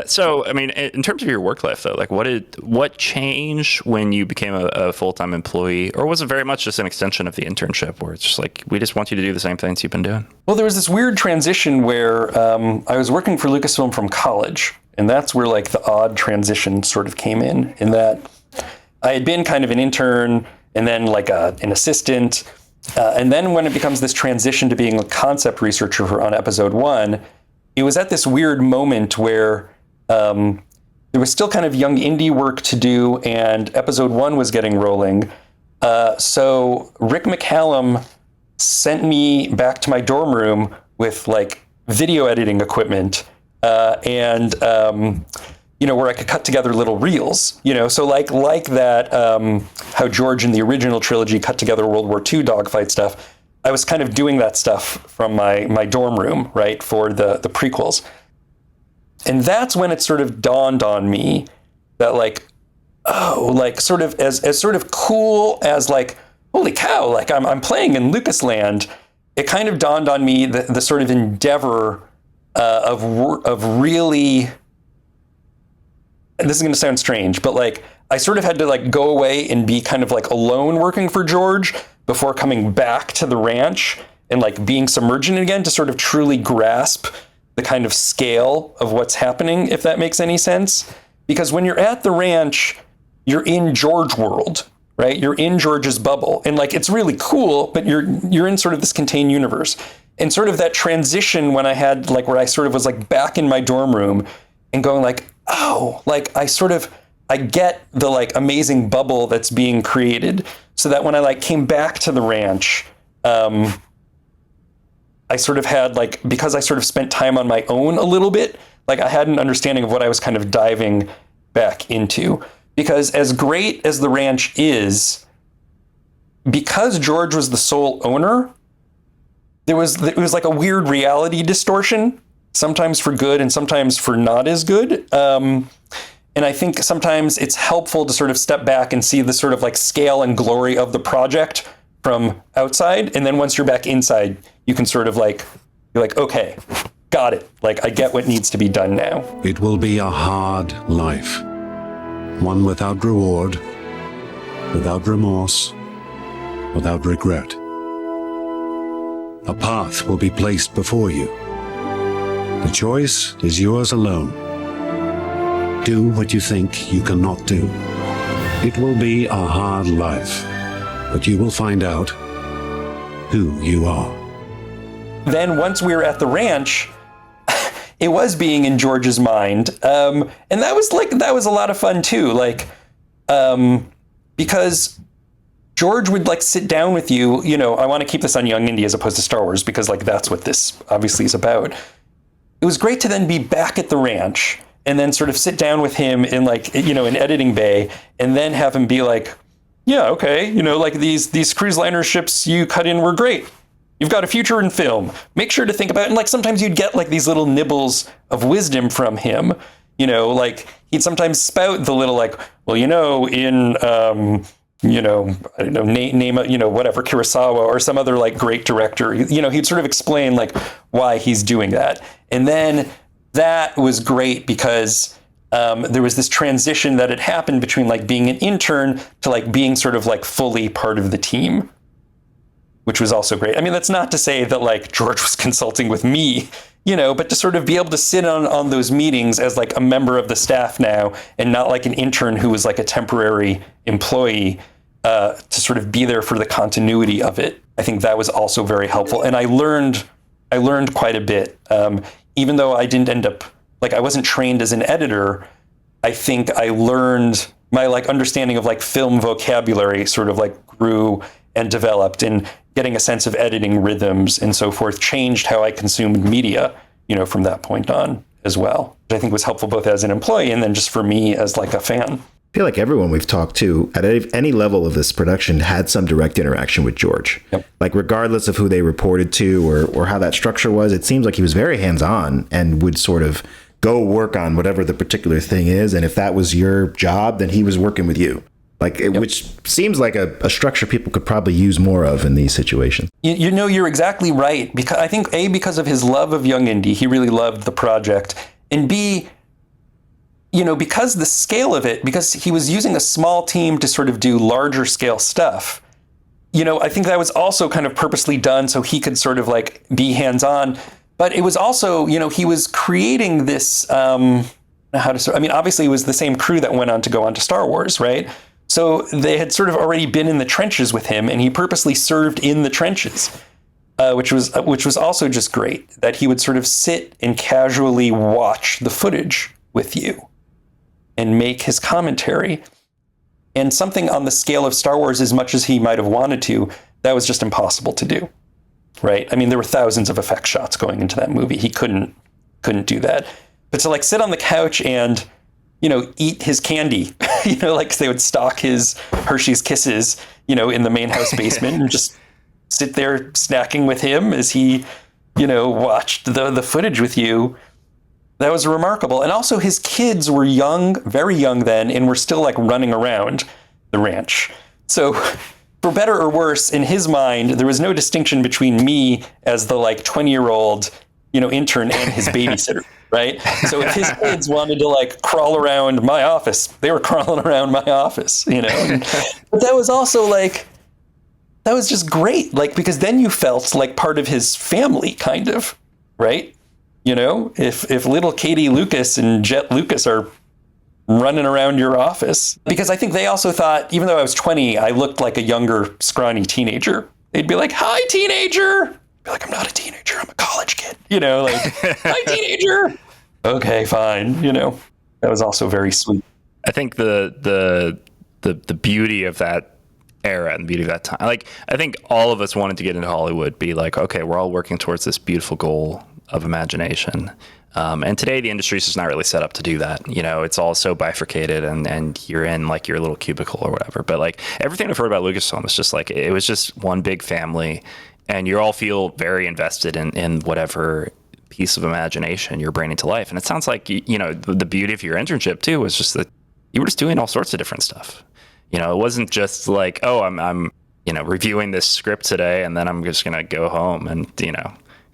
So, I mean, in terms of your work life, though, like what changed when you became a full-time employee? Or was it very much just an extension of the internship where it's just like, we just want you to do the same things you've been doing? Well, there was this weird transition where I was working for Lucasfilm from college. And that's where like the odd transition sort of came in that I had been kind of an intern and then like an assistant. And then when it becomes this transition to being a concept researcher on episode 1, it was at this weird moment where there was still kind of Young Indy work to do and episode 1 was getting rolling. So Rick McCallum sent me back to my dorm room with like video editing equipment and you know, where I could cut together little reels, you know, so like that, how George in the original trilogy cut together World War II dogfight stuff. I was kind of doing that stuff from my dorm room, right, for the prequels. And that's when it sort of dawned on me that like, oh, like sort of as sort of cool as like, holy cow, like I'm playing in Lucasland. It kind of dawned on me the sort of endeavor of really, and this is going to sound strange, but like I sort of had to like go away and be kind of like alone working for George before coming back to the ranch and like being submerged in it again to sort of truly grasp the kind of scale of what's happening, if that makes any sense. Because when you're at the ranch, you're in George world, right? You're in George's bubble. And like, it's really cool, but you're in sort of this contained universe. And sort of that transition when I had like, where I sort of was like back in my dorm room and going like, oh, like I get the like amazing bubble that's being created, so that when I like came back to the ranch, I sort of had like, because I sort of spent time on my own a little bit, like I had an understanding of what I was kind of diving back into. Because as great as the ranch is, because George was the sole owner, it was like a weird reality distortion, sometimes for good and sometimes for not as good. And I think sometimes it's helpful to sort of step back and see the sort of like scale and glory of the project from outside. And then once you're back inside, you can sort of like, you're like, okay, got it. Like, I get what needs to be done now. It will be a hard life. One without reward, without remorse, without regret. A path will be placed before you. The choice is yours alone. Do what you think you cannot do. It will be a hard life, but you will find out who you are. Then once we were at the ranch, it was being in George's mind. And that was a lot of fun too. Like, because George would like sit down with you, I want to keep this on Young Indy as opposed to Star Wars, because like, that's what this obviously is about. It was great to then be back at the ranch and then sort of sit down with him in like, an editing bay, and then have him be like, yeah, okay, like these cruise liner ships you cut in were great. You've got a future in film. Make sure to think about it. And like, sometimes you'd get like these little nibbles of wisdom from him, like he'd sometimes spout the little like, well, in, I don't know, name whatever, Kurosawa or some other like great director, he'd sort of explain like why he's doing that. And then that was great because there was this transition that had happened between like being an intern to like being sort of like fully part of the team, which was also great. I mean, that's not to say that like George was consulting with me, but to sort of be able to sit on those meetings as like a member of the staff now, and not like an intern who was like a temporary employee, to sort of be there for the continuity of it. I think that was also very helpful. And I learned quite a bit. Even though I didn't end up, like I wasn't trained as an editor, I think I learned my like understanding of like film vocabulary sort of like grew and developed, and getting a sense of editing rhythms and so forth changed how I consumed media, from that point on as well, which I think was helpful both as an employee and then just for me as like a fan. I feel like everyone we've talked to at any level of this production had some direct interaction with George. Yep. Like regardless of who they reported to or how that structure was, it seems like he was very hands-on and would sort of go work on whatever the particular thing is. And if that was your job, then he was working with you. Which seems like a structure people could probably use more of in these situations. You're exactly right. Because I think A, because of his love of Young Indy, he really loved the project. And B, because the scale of it, because he was using a small team to sort of do larger scale stuff, I think that was also kind of purposely done so he could sort of like be hands-on. But it was also, he was creating this, obviously it was the same crew that went on to go on to Star Wars, right? So they had sort of already been in the trenches with him, and he purposely served in the trenches, which was also just great, that he would sort of sit and casually watch the footage with you and make his commentary. And something on the scale of Star Wars, as much as he might have wanted to, that was just impossible to do, right? I mean, there were thousands of effect shots going into that movie. He couldn't do that. But to like sit on the couch and eat his candy, like they would stock his Hershey's Kisses, in the main house basement and just sit there snacking with him as he, watched the footage with you. That was remarkable. And also his kids were young, very young then, and were still like running around the ranch. So for better or worse, in his mind, there was no distinction between me as the like 20-year-old, intern and his babysitter. Right. So if his kids wanted to like crawl around my office, they were crawling around my office, But that was also like, that was just great. Like, because then you felt like part of his family kind of, right? If little Katie Lucas and Jet Lucas are running around your office, because I think they also thought, even though I was 20, I looked like a younger, scrawny teenager. They'd be like, hi, teenager. I'd be like, I'm not a teenager. I'm a college kid, hi, teenager. Okay, fine. That was also very sweet. I think the beauty of that era and the beauty of that time, like, I think all of us wanted to get into Hollywood, be like, okay, we're all working towards this beautiful goal of imagination. And today the industry is just not really set up to do that. It's all so bifurcated and you're in like your little cubicle or whatever. But like everything I've heard about Lucasfilm is just like, it was just one big family, and you all feel very invested in whatever piece of imagination you're bringing to life. And it sounds like, the beauty of your internship too was just that you were just doing all sorts of different stuff. It wasn't just like, oh, I'm reviewing this script today and then I'm just going to go home and,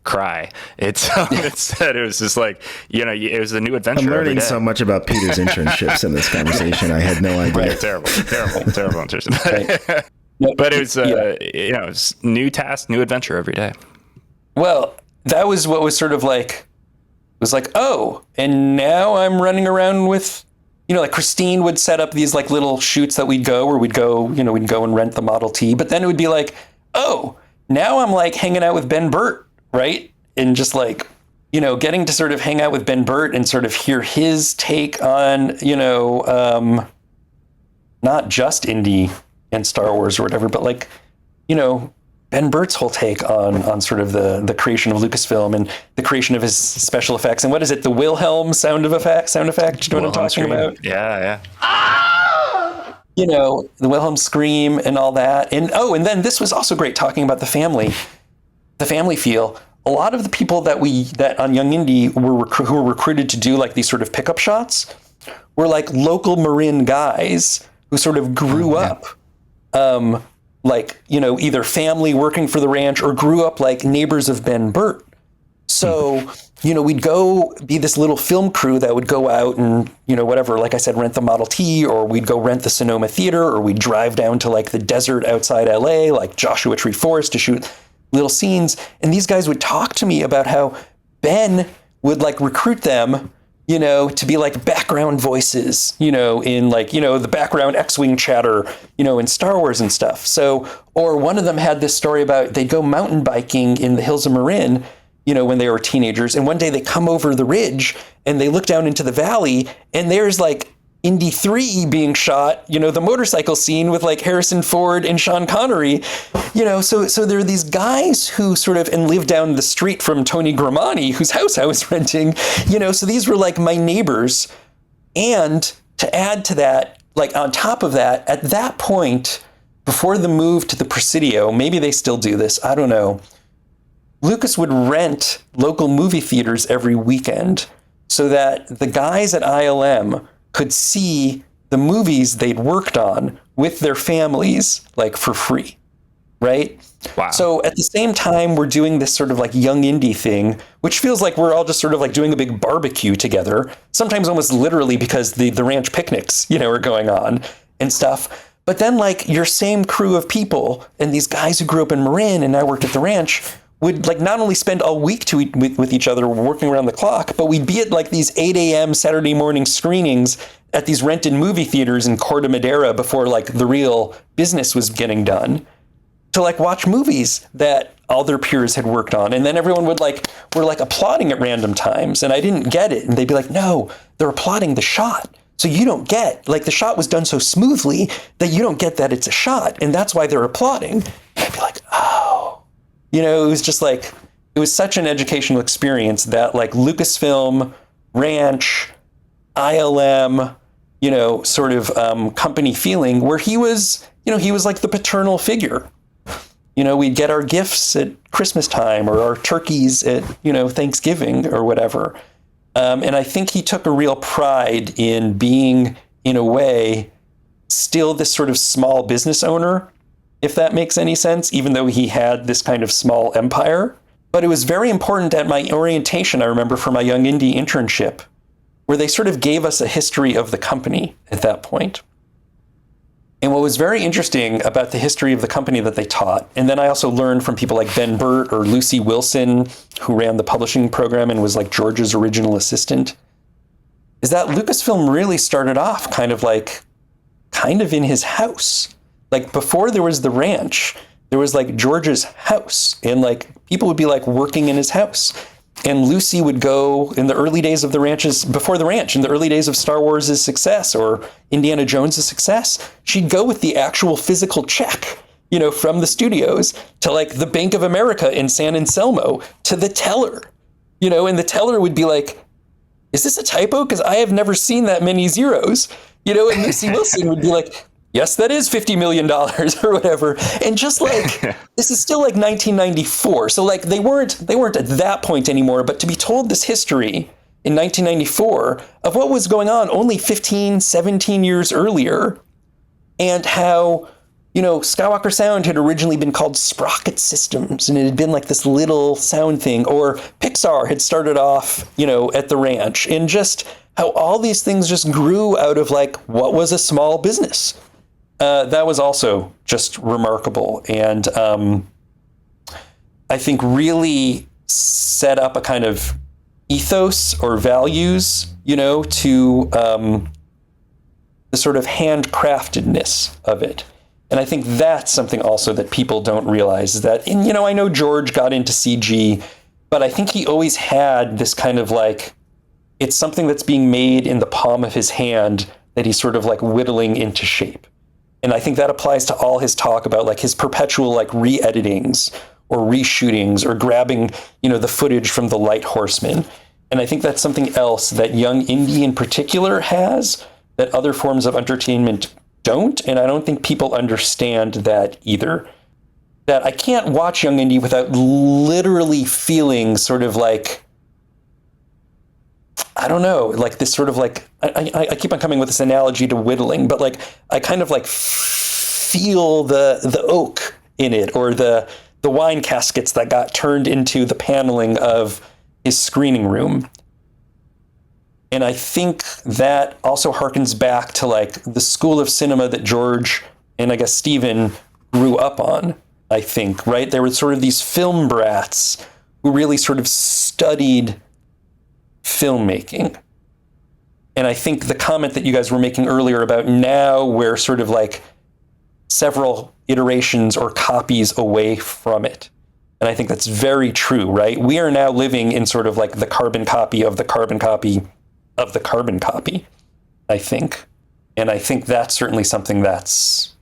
cry. Instead, it was just like, it was a new adventure. I'm learning so much about Peter's internships in this conversation. I had no idea. Right, terrible internship. But it was, it was new task, new adventure every day. Well, that was what was sort of like, it was like, oh, and now I'm running around with, like Christine would set up these like little shoots that we'd go and rent the Model T. But then it would be like, oh, now I'm like hanging out with Ben Burt, right? And just like, getting to sort of hang out with Ben Burtt and sort of hear his take on, not just Indy and Star Wars or whatever, but like, Ben Burtt's whole take on sort of the creation of Lucasfilm and the creation of his special effects. And what is it? The Wilhelm sound effect? Do you know what I'm talking about? Yeah. The Wilhelm scream and all that. And then this was also great, talking about the family feel. A lot of the people that on Young Indy who were recruited to do like these sort of pickup shots were like local Marin guys who sort of grew up, either family working for the ranch or grew up like neighbors of Ben Burtt. So, we'd go be this little film crew that would go out and, whatever, like I said, rent the Model T, or we'd go rent the Sonoma Theater, or we'd drive down to like the desert outside LA, like Joshua Tree Forest, to shoot little scenes. And these guys would talk to me about how Ben would like recruit them, to be like background voices, in like, the background X-Wing chatter, in Star Wars and stuff. So, or one of them had this story about they'd go mountain biking in the hills of Marin, when they were teenagers. And one day they come over the ridge and they look down into the valley and there's like Indy 3 being shot, the motorcycle scene with like Harrison Ford and Sean Connery, so there are these guys who sort of, and live down the street from Tony Gramani, whose house I was renting, so these were like my neighbors. And to add to that, like on top of that, at that point, before the move to the Presidio, maybe they still do this, I don't know, Lucas would rent local movie theaters every weekend so that the guys at ILM could see the movies they'd worked on with their families, like for free, right? Wow. So at the same time, we're doing this sort of like Young Indy thing, which feels like we're all just sort of like doing a big barbecue together, sometimes almost literally because the ranch picnics, are going on and stuff. But then like your same crew of people and these guys who grew up in Marin and now worked at the ranch would like not only spend all week with each other working around the clock, but we'd be at like these 8 a.m. Saturday morning screenings at these rented movie theaters in Corte Madera before like the real business was getting done, to like watch movies that all their peers had worked on. And then everyone were like applauding at random times, and I didn't get it. And they'd be like, no, they're applauding the shot. So you don't get, like, the shot was done so smoothly that you don't get that it's a shot, and that's why they're applauding. And I'd be like, oh. It was just like, it was such an educational experience that like Lucasfilm, Ranch, ILM, sort of company feeling where he was like the paternal figure. We'd get our gifts at Christmas time or our turkeys at, Thanksgiving or whatever. And I think he took a real pride in being, in a way, still this sort of small business owner, if that makes any sense, even though he had this kind of small empire. But it was very important at my orientation, I remember, for my Young Indy internship, where they sort of gave us a history of the company at that point. And what was very interesting about the history of the company that they taught, and then I also learned from people like Ben Burtt or Lucy Wilson, who ran the publishing program and was like George's original assistant, is that Lucasfilm really started off kind of in his house. Like before there was the ranch, there was like George's house, and like people would be like working in his house. And Lucy would go in the early days of the ranches, before the ranch, in the early days of Star Wars' success or Indiana Jones' success, she'd go with the actual physical check, from the studios to like the Bank of America in San Anselmo to the teller, and the teller would be like, is this a typo? Because I have never seen that many zeros, and Lucy Wilson would be like, yes, that is $50 million or whatever. And just like, this is still like 1994. So like they weren't at that point anymore, but to be told this history in 1994 of what was going on only 15, 17 years earlier, and how, Skywalker Sound had originally been called Sprocket Systems, and it had been like this little sound thing, or Pixar had started off, at the ranch, and just how all these things just grew out of like what was a small business. That was also just remarkable, and I think really set up a kind of ethos or values, to the sort of handcraftedness of it. And I think that's something also that people don't realize, is that, and I know George got into CG, But I think he always had this kind of like, it's something that's being made in the palm of his hand that he's sort of like whittling into shape. And I think that applies to all his talk about like his perpetual like re-editings or reshootings or grabbing, the footage from The Light Horseman. And I think that's something else that Young Indy in particular has that other forms of entertainment don't. And I don't think people understand that either. That I can't watch Young Indy without literally feeling sort of like, I don't know, like this sort of like, I keep on coming with this analogy to whittling, but like, I kind of like feel the oak in it, or the wine caskets that got turned into the paneling of his screening room. And I think that also harkens back to like the school of cinema that George and I guess Stephen grew up on, I think, right? There were sort of these film brats who really sort of studied filmmaking. And I think the comment that you guys were making earlier about now we're sort of like several iterations or copies away from it. And I think that's very true, right? We are now living in sort of like the carbon copy of the carbon copy of the carbon copy, I think. And I think that's certainly something that's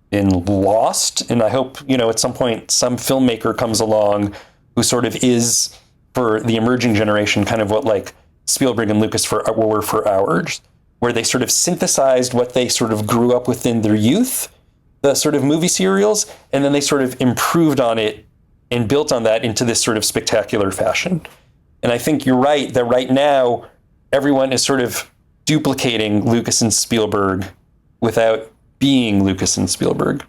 been lost. And I hope, at some point, some filmmaker comes along who sort of is, for the emerging generation, kind of what like Spielberg and Lucas were for ours, where they sort of synthesized what they sort of grew up with in their youth, the sort of movie serials, and then they sort of improved on it and built on that into this sort of spectacular fashion. And I think you're right that right now, everyone is sort of duplicating Lucas and Spielberg without being Lucas and Spielberg.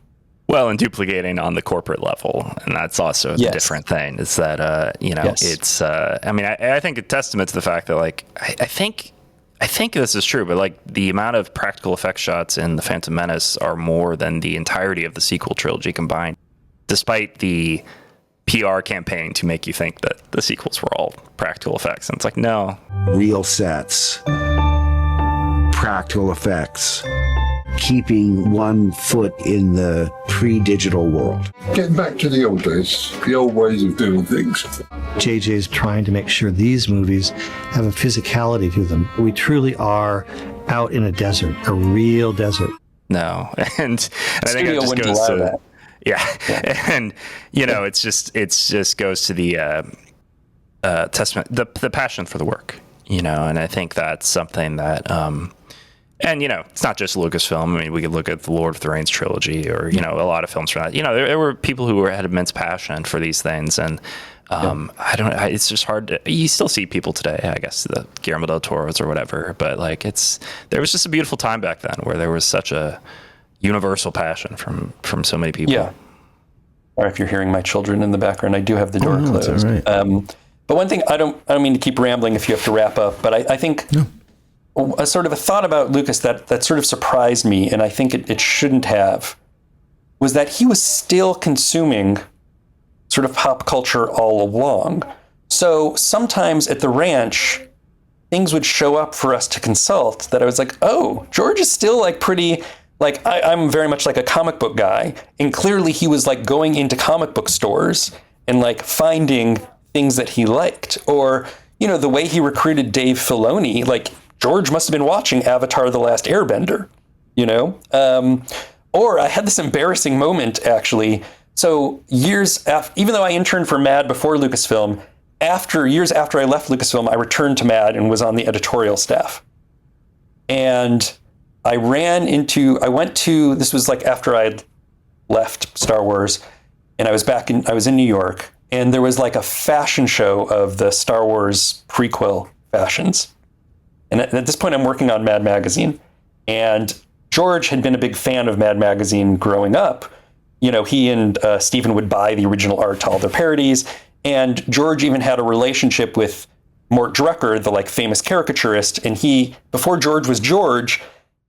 Well, and duplicating on the corporate level. And that's also a different thing, is that, it's, I think a testament to the fact that, like, I think this is true, but like the amount of practical effects shots in The Phantom Menace are more than the entirety of the sequel trilogy combined, despite the PR campaign to make you think that the sequels were all practical effects. And it's like, no. Real sets, practical effects, keeping one foot in the pre-digital world. Getting back to the old days, the old ways of doing things. JJ's trying to make sure these movies have a physicality to them. We truly are out in a desert, a real desert. No. And I think it just goes to that. Yeah. And, it's just goes to the testament, the passion for the work, and I think that's something that, and, it's not just Lucasfilm. I mean, we could look at the Lord of the Rings trilogy or, a lot of films from that. There were people who had immense passion for these things. And it's just hard you still see people today, I guess, the Guillermo del Toro's or whatever. But like, there was just a beautiful time back then where there was such a universal passion from so many people. Yeah. Or if you're hearing my children in the background, I do have the door closed. That's all right. But one thing, I don't mean to keep rambling if you have to wrap up, but I think a sort of a thought about Lucas that sort of surprised me, and I think it shouldn't have, was that he was still consuming sort of pop culture all along. So sometimes at the ranch, things would show up for us to consult that I was like, oh, George is still like pretty, like I'm very much like a comic book guy. And clearly he was like going into comic book stores and like finding things that he liked. Or, the way he recruited Dave Filoni, like George must have been watching Avatar: The Last Airbender, or I had this embarrassing moment actually. So years after, even though I interned for MAD before Lucasfilm, years after I left Lucasfilm, I returned to MAD and was on the editorial staff. And I went to, this was like after I had left Star Wars, and I was in New York, and there was like a fashion show of the Star Wars prequel fashions. And at this point I'm working on Mad Magazine, and George had been a big fan of Mad Magazine growing up. He and Stephen would buy the original art to all their parodies. And George even had a relationship with Mort Drucker, the like famous caricaturist. And he, before George was George,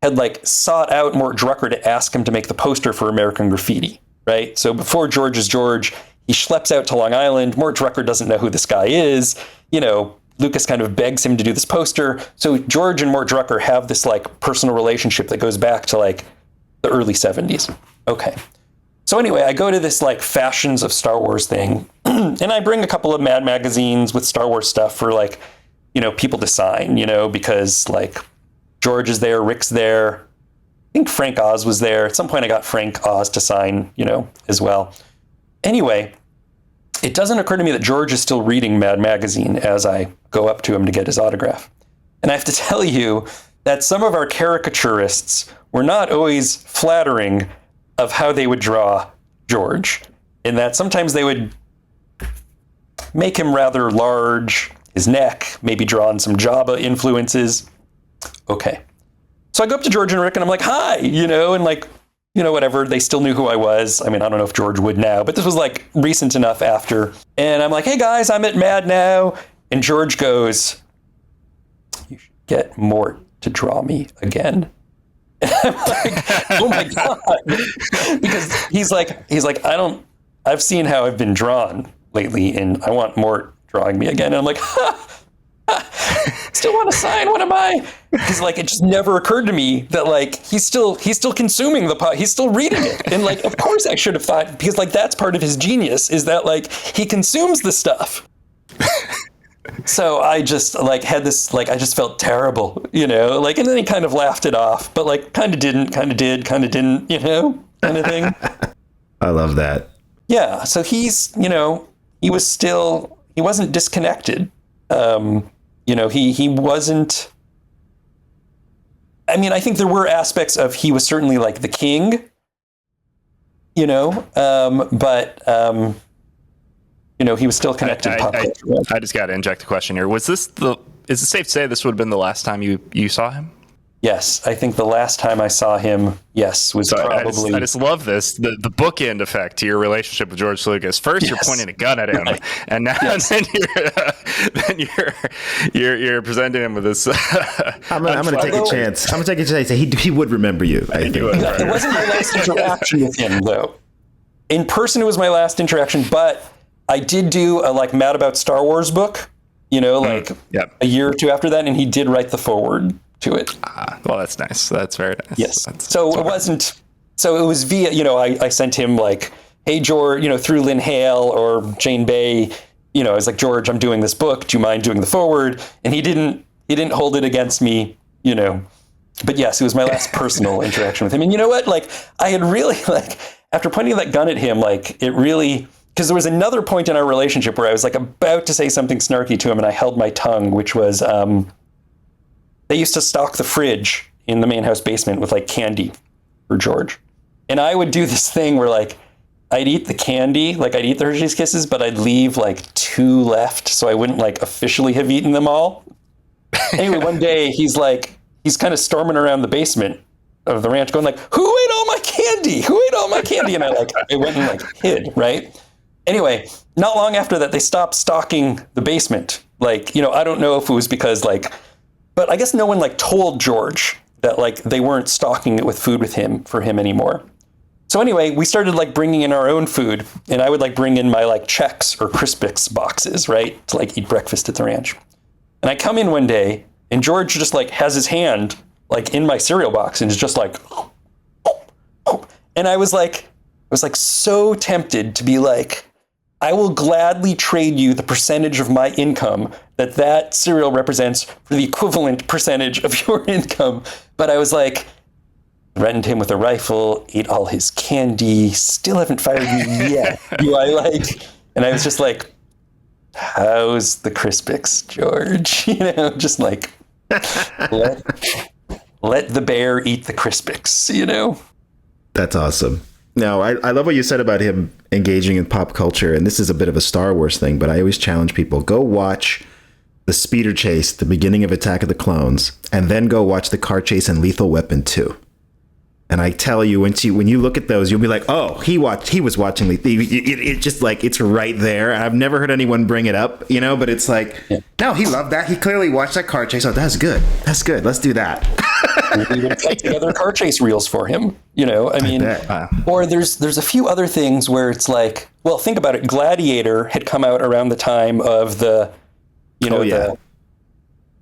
had like sought out Mort Drucker to ask him to make the poster for American Graffiti, right? So before George is George, he schleps out to Long Island. Mort Drucker doesn't know who this guy is. Lucas kind of begs him to do this poster. So George and Mort Drucker have this like personal relationship that goes back to like the early 70s. Okay. So anyway, I go to this like fashions of Star Wars thing, and I bring a couple of Mad magazines with Star Wars stuff for like, people to sign, because like George is there, Rick's there. I think Frank Oz was there. At some point I got Frank Oz to sign, as well. Anyway, it doesn't occur to me that George is still reading Mad Magazine as I go up to him to get his autograph. And I have to tell you that some of our caricaturists were not always flattering of how they would draw George, in that sometimes they would make him rather large, his neck, maybe draw on some Jabba influences. Okay. So I go up to George and Rick and I'm like, hi, and like, whatever. They still knew who I was. I mean, I don't know if George would now, but this was like recent enough after. And I'm like, hey guys, I'm at Mad now. And George goes, you should get Mort to draw me again. And I'm like, oh my God. Because he's like, I've seen how I've been drawn lately and I want Mort drawing me again. And I'm like, still want to sign? What am I? Because like, it just never occurred to me that like, he's still consuming the pot. He's still reading it. And like, of course I should have thought, because like, that's part of his genius is that like, he consumes the stuff. So I just like had this, like, I just felt terrible, like, and then he kind of laughed it off, but like kind of didn't, kind of did, kind of didn't, kind of thing. I love that. Yeah. So he's, he wasn't disconnected. He wasn't, I mean, I think there were aspects of, he was certainly like the king, but, he was still connected to pop culture. I just got to inject a question here. Is it safe to say this would have been the last time you saw him? Yes, I think the last time I saw him, was probably. I just love this, the bookend effect to your relationship with George Lucas. First, you're pointing a gun at him, and now then you're presenting him with this. I'm going to take a chance. I'm going to take a chance. He would remember you. I think. It wasn't my last interaction with him, though. In person, it was my last interaction, but I did do a like Mad About Star Wars book, a year or two after that, and he did write the foreword to it. Well, that's nice. That's very nice. Yes. So it was via, I sent him like, hey, George, through Lynn Hale or Jane Bay, I was like, George, I'm doing this book. Do you mind doing the foreword? And he didn't hold it against me, but yes, it was my last personal interaction with him. And you know what? Like, I had really like, after pointing that gun at him, like it really, because there was another point in our relationship where I was like about to say something snarky to him and I held my tongue, which was, they used to stock the fridge in the main house basement with like candy for George. And I would do this thing where like, I'd eat the candy, like I'd eat the Hershey's Kisses, but I'd leave like 2 left so I wouldn't like officially have eaten them all. Anyway, one day he's kind of storming around the basement of the ranch going like, who ate all my candy? Who ate all my candy? And I went and like hid, right? Anyway, not long after that, they stopped stocking the basement. Like, I don't know if it was because like, but I guess no one like told George that like they weren't stocking it with food for him anymore. So anyway, we started like bringing in our own food, and I would like bring in my like Chex or Crispix boxes, right, to like eat breakfast at the ranch. And I come in one day, and George just like has his hand like in my cereal box and is just like, and I was like so tempted to be like, I will gladly trade you the percentage of my income that cereal represents for the equivalent percentage of your income. But I was like, threatened him with a rifle, ate all his candy, still haven't fired me yet. Do I like? And I was just like, how's the Crispix, George? Just like, let the bear eat the Crispix, That's awesome. Now, I love what you said about him engaging in pop culture, and this is a bit of a Star Wars thing, but I always challenge people, go watch the speeder chase, the beginning of Attack of the Clones, and then go watch the car chase in Lethal Weapon 2. And I tell you, when you look at those, you'll be like, oh, he was watching it just like, it's right there. I've never heard anyone bring it up, but it's like, no, he loved that. He clearly watched that car chase. Oh, that's good. That's good. Let's do that. We would put together car chase reels for him, I mean, or there's a few other things where it's like, well, think about it. Gladiator had come out around the time of the, the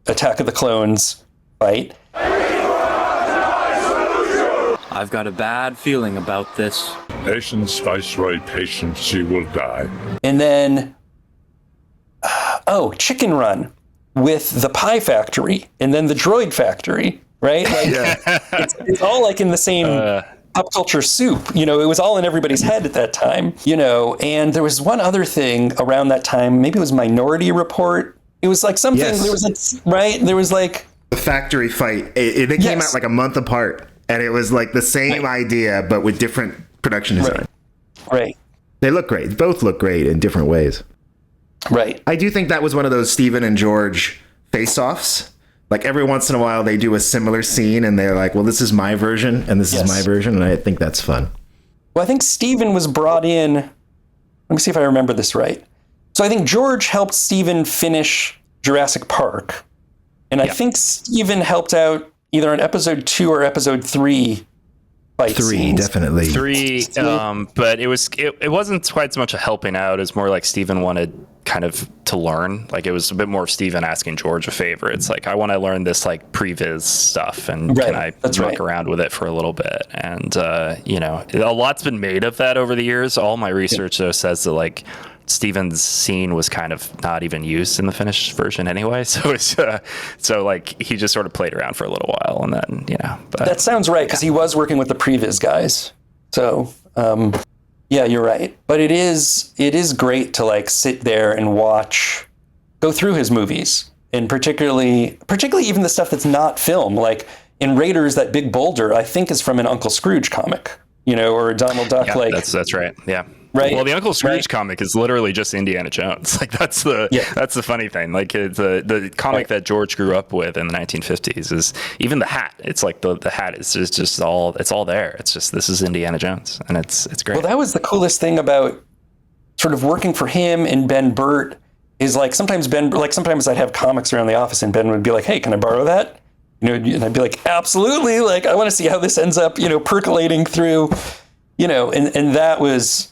Attack of the Clones fight. I've got a bad feeling about this. Patience, Viceroy, patience, you will die. And then, Chicken Run with the Pie Factory and then the Droid Factory, right? Like, it's all like in the same pop culture soup. You know, it was all in everybody's head at that time, you know. And there was one other thing around that time. Maybe it was Minority Report. It was like something, there was right? There was like... The factory fight. They came out like a month apart. And it was like the same idea, but with different production design. Right. They look great. Both look great in different ways. Right. I do think that was one of those Steven and George face-offs. Like every once in a while they do a similar scene and they're like, well, this is my version and this is my version. And I think that's fun. Well, I think Steven was brought in. Let me see if I remember this right. So I think George helped Steven finish Jurassic Park. And I think Steven helped out either on episode 2 or episode 3. Definitely. 3, but it wasn't quite so much a helping out. It's more like Steven wanted kind of to learn. Like it was a bit more Steven asking George a favor. It's like, I want to learn this like previs stuff and can I muck around with it for a little bit? And you know, a lot's been made of that over the years. All my research though says that like Steven's scene was kind of not even used in the finished version anyway. So it's so like he just sort of played around for a little while and then, you know. But that sounds right, because he was working with the previs guys. So yeah, you're right. But it is great to like sit there and go through his movies, and particularly even the stuff that's not film. Like in Raiders, that big boulder I think is from an Uncle Scrooge comic, you know, or Donald Duck. Yeah, like that's right. Yeah. Right. Well, the Uncle Scrooge comic is literally just Indiana Jones. Like that's the funny thing. Like the comic that George grew up with in the 1950s is even the hat. It's like the hat is just all there. It's just, this is Indiana Jones, and it's great. Well, that was the coolest thing about sort of working for him and Ben Burt is like sometimes I'd have comics around the office and Ben would be like, "Hey, can I borrow that?" You know, and I'd be like, "Absolutely!" Like I want to see how this ends up, you know, percolating through, you know, and that was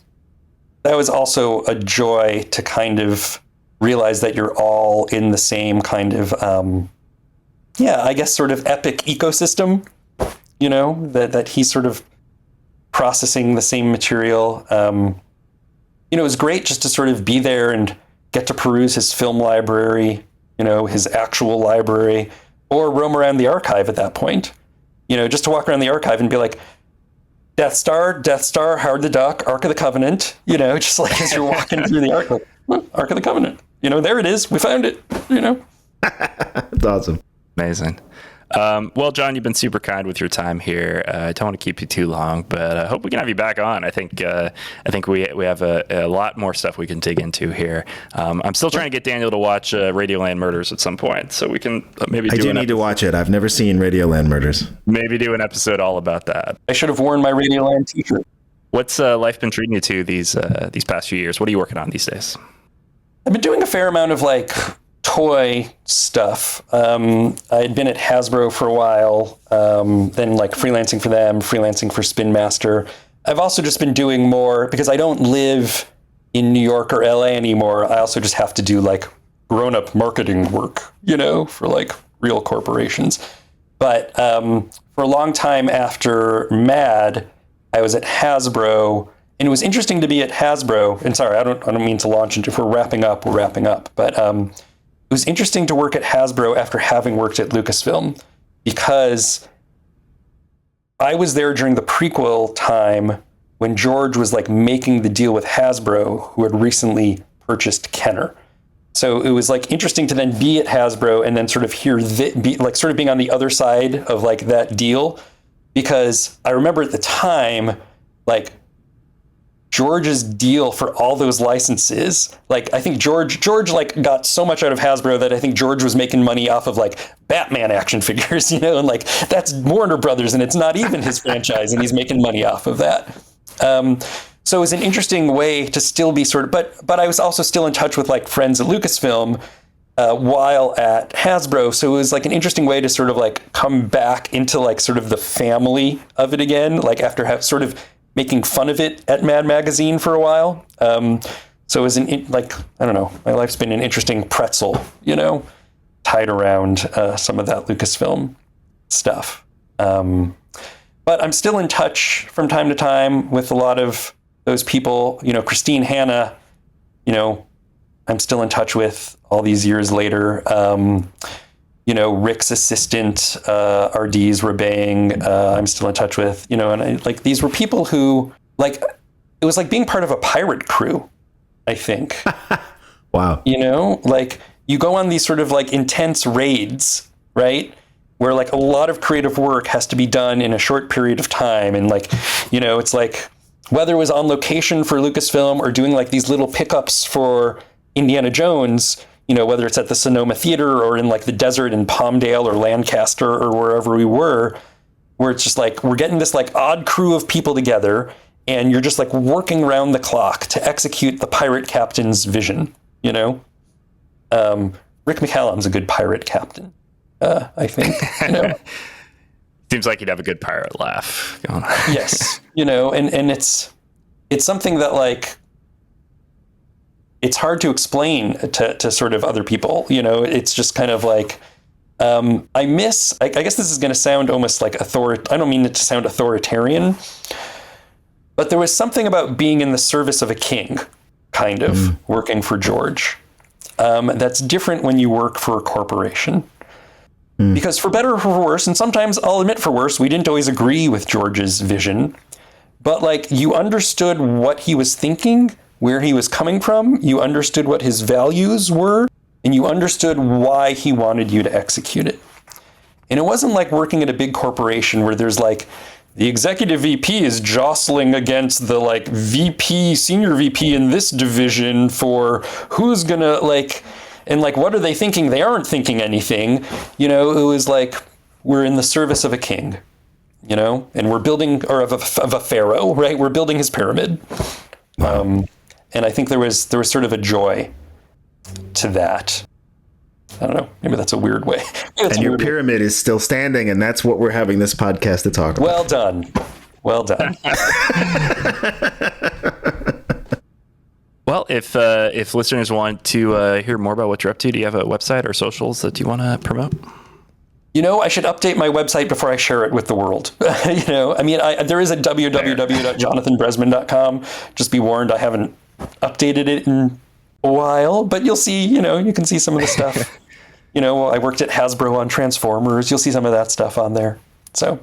also a joy to kind of realize that you're all in the same kind of, I guess sort of epic ecosystem, you know, that he's sort of processing the same material. You know, it was great just to sort of be there and get to peruse his film library, you know, his actual library, or roam around the archive at that point, you know, just to walk around the archive and be like, Death Star, Howard the Duck, Ark of the Covenant, you know, just like as you're walking through the Ark, like, Ark of the Covenant, you know, there it is. We found it, you know. That's awesome. Amazing. Well, John, you've been super kind with your time here. I don't want to keep you too long, but I hope we can have you back on. I think we have a lot more stuff we can dig into here. I'm still trying to get Daniel to watch Radioland Murders at some point, so we can maybe I do need to watch it. I've never seen Radioland Murders. Maybe do an episode all about that. I should have worn my Radioland t-shirt. What's life been treating you to these past few years? What are you working on these days? I've been doing a fair amount of like toy stuff. I had been at Hasbro for a while, then like freelancing for them, freelancing for Spin Master. I've also just been doing more because I don't live in New York or LA anymore. I also just have to do like grown-up marketing work, you know, for like real corporations. But for a long time after Mad, I was at Hasbro, and it was interesting to be at Hasbro. And sorry, I don't mean to launch into, if we're wrapping up, but it was interesting to work at Hasbro after having worked at Lucasfilm, because I was there during the prequel time when George was like making the deal with Hasbro, who had recently purchased Kenner. So it was like interesting to then be at Hasbro and then sort of hear sort of being on the other side of like that deal, because I remember at the time, like George's deal for all those licenses, like I think George like got so much out of Hasbro that I think George was making money off of like Batman action figures, you know, and like that's Warner Brothers and it's not even his franchise, and he's making money off of that. So it was an interesting way to still be sort of, but I was also still in touch with like friends at Lucasfilm while at Hasbro. So it was like an interesting way to sort of like come back into like sort of the family of it again, like after sort of making fun of it at Mad Magazine for a while. So it was like, I don't know, my life's been an interesting pretzel, you know, tied around some of that Lucasfilm stuff. But I'm still in touch from time to time with a lot of those people. You know, Christine Hanna, you know, I'm still in touch with all these years later. You know, Rick's assistant, RD's Rebang, I'm still in touch with, you know, and these were people who, like, it was like being part of a pirate crew, I think. Wow. You know, like, you go on these sort of like intense raids, right? Where like a lot of creative work has to be done in a short period of time. And like, you know, it's like, whether it was on location for Lucasfilm or doing like these little pickups for Indiana Jones, you know, whether it's at the Sonoma Theater or in like the desert in Palmdale or Lancaster or wherever we were, where it's just like, we're getting this like odd crew of people together and you're just like working around the clock to execute the pirate captain's vision, you know? Rick McCallum's a good pirate captain, I think, you know? Seems like he'd have a good pirate laugh. Yes. You know, and it's something that like, it's hard to explain to sort of other people, you know. It's just kind of like, I guess this is going to sound almost like I don't mean it to sound authoritarian, but there was something about being in the service of a king, kind of, working for George. That's different when you work for a corporation. Because for better or for worse, and sometimes I'll admit for worse, we didn't always agree with George's vision, but like you understood what he was thinking, where he was coming from, you understood what his values were, and you understood why he wanted you to execute it. And it wasn't like working at a big corporation where there's like, the executive VP is jostling against the like VP, senior VP in this division for who's gonna like, and like, what are they thinking? They aren't thinking anything. You know, it was like, we're in the service of a king, you know, and we're building, or of a pharaoh, right? We're building his pyramid. And I think there was sort of a joy to that. I don't know. Maybe that's a weird way. And your pyramid is still standing, and that's what we're having this podcast to talk about. Well done. Well done. Well, if listeners want to hear more about what you're up to, do you have a website or socials that you want to promote? You know, I should update my website before I share it with the world. You know, I mean, there is a www.jonathanbresman.com. Just be warned, I haven't updated it in a while, but you'll see, you know, you can see some of the stuff. You know, I worked at Hasbro on Transformers. You'll see some of that stuff on there. So,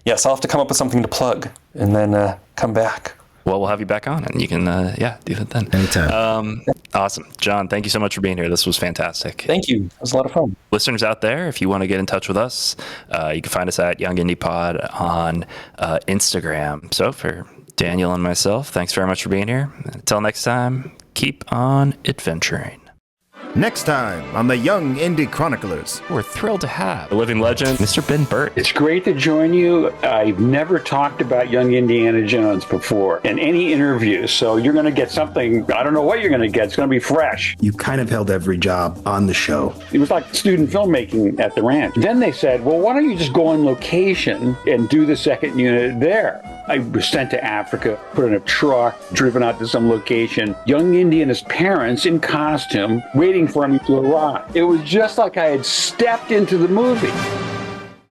yes, I'll have to come up with something to plug and then come back. Well, we'll have you back on and you can, do that then. Anytime. Awesome. John, thank you so much for being here. This was fantastic. Thank you. It was a lot of fun. Listeners out there, if you want to get in touch with us, you can find us at Young Indy Pod on Instagram. So for Daniel and myself, thanks very much for being here. Until next time, keep on adventuring. Next time on the Young Indy Chroniclers, we're thrilled to have a living legend, Mr. Ben Burt. It's great to join you. I've never talked about Young Indiana Jones before in any interview, so you're going to get something. I don't know what you're going to get. It's going to be fresh. You kind of held every job on the show. It was like student filmmaking at the ranch. Then they said, well, why don't you just go on location and do the second unit there? I was sent to Africa, put in a truck, driven out to some location. Young Indy and his parents in costume, waiting for me to arrive. It was just like I had stepped into the movie.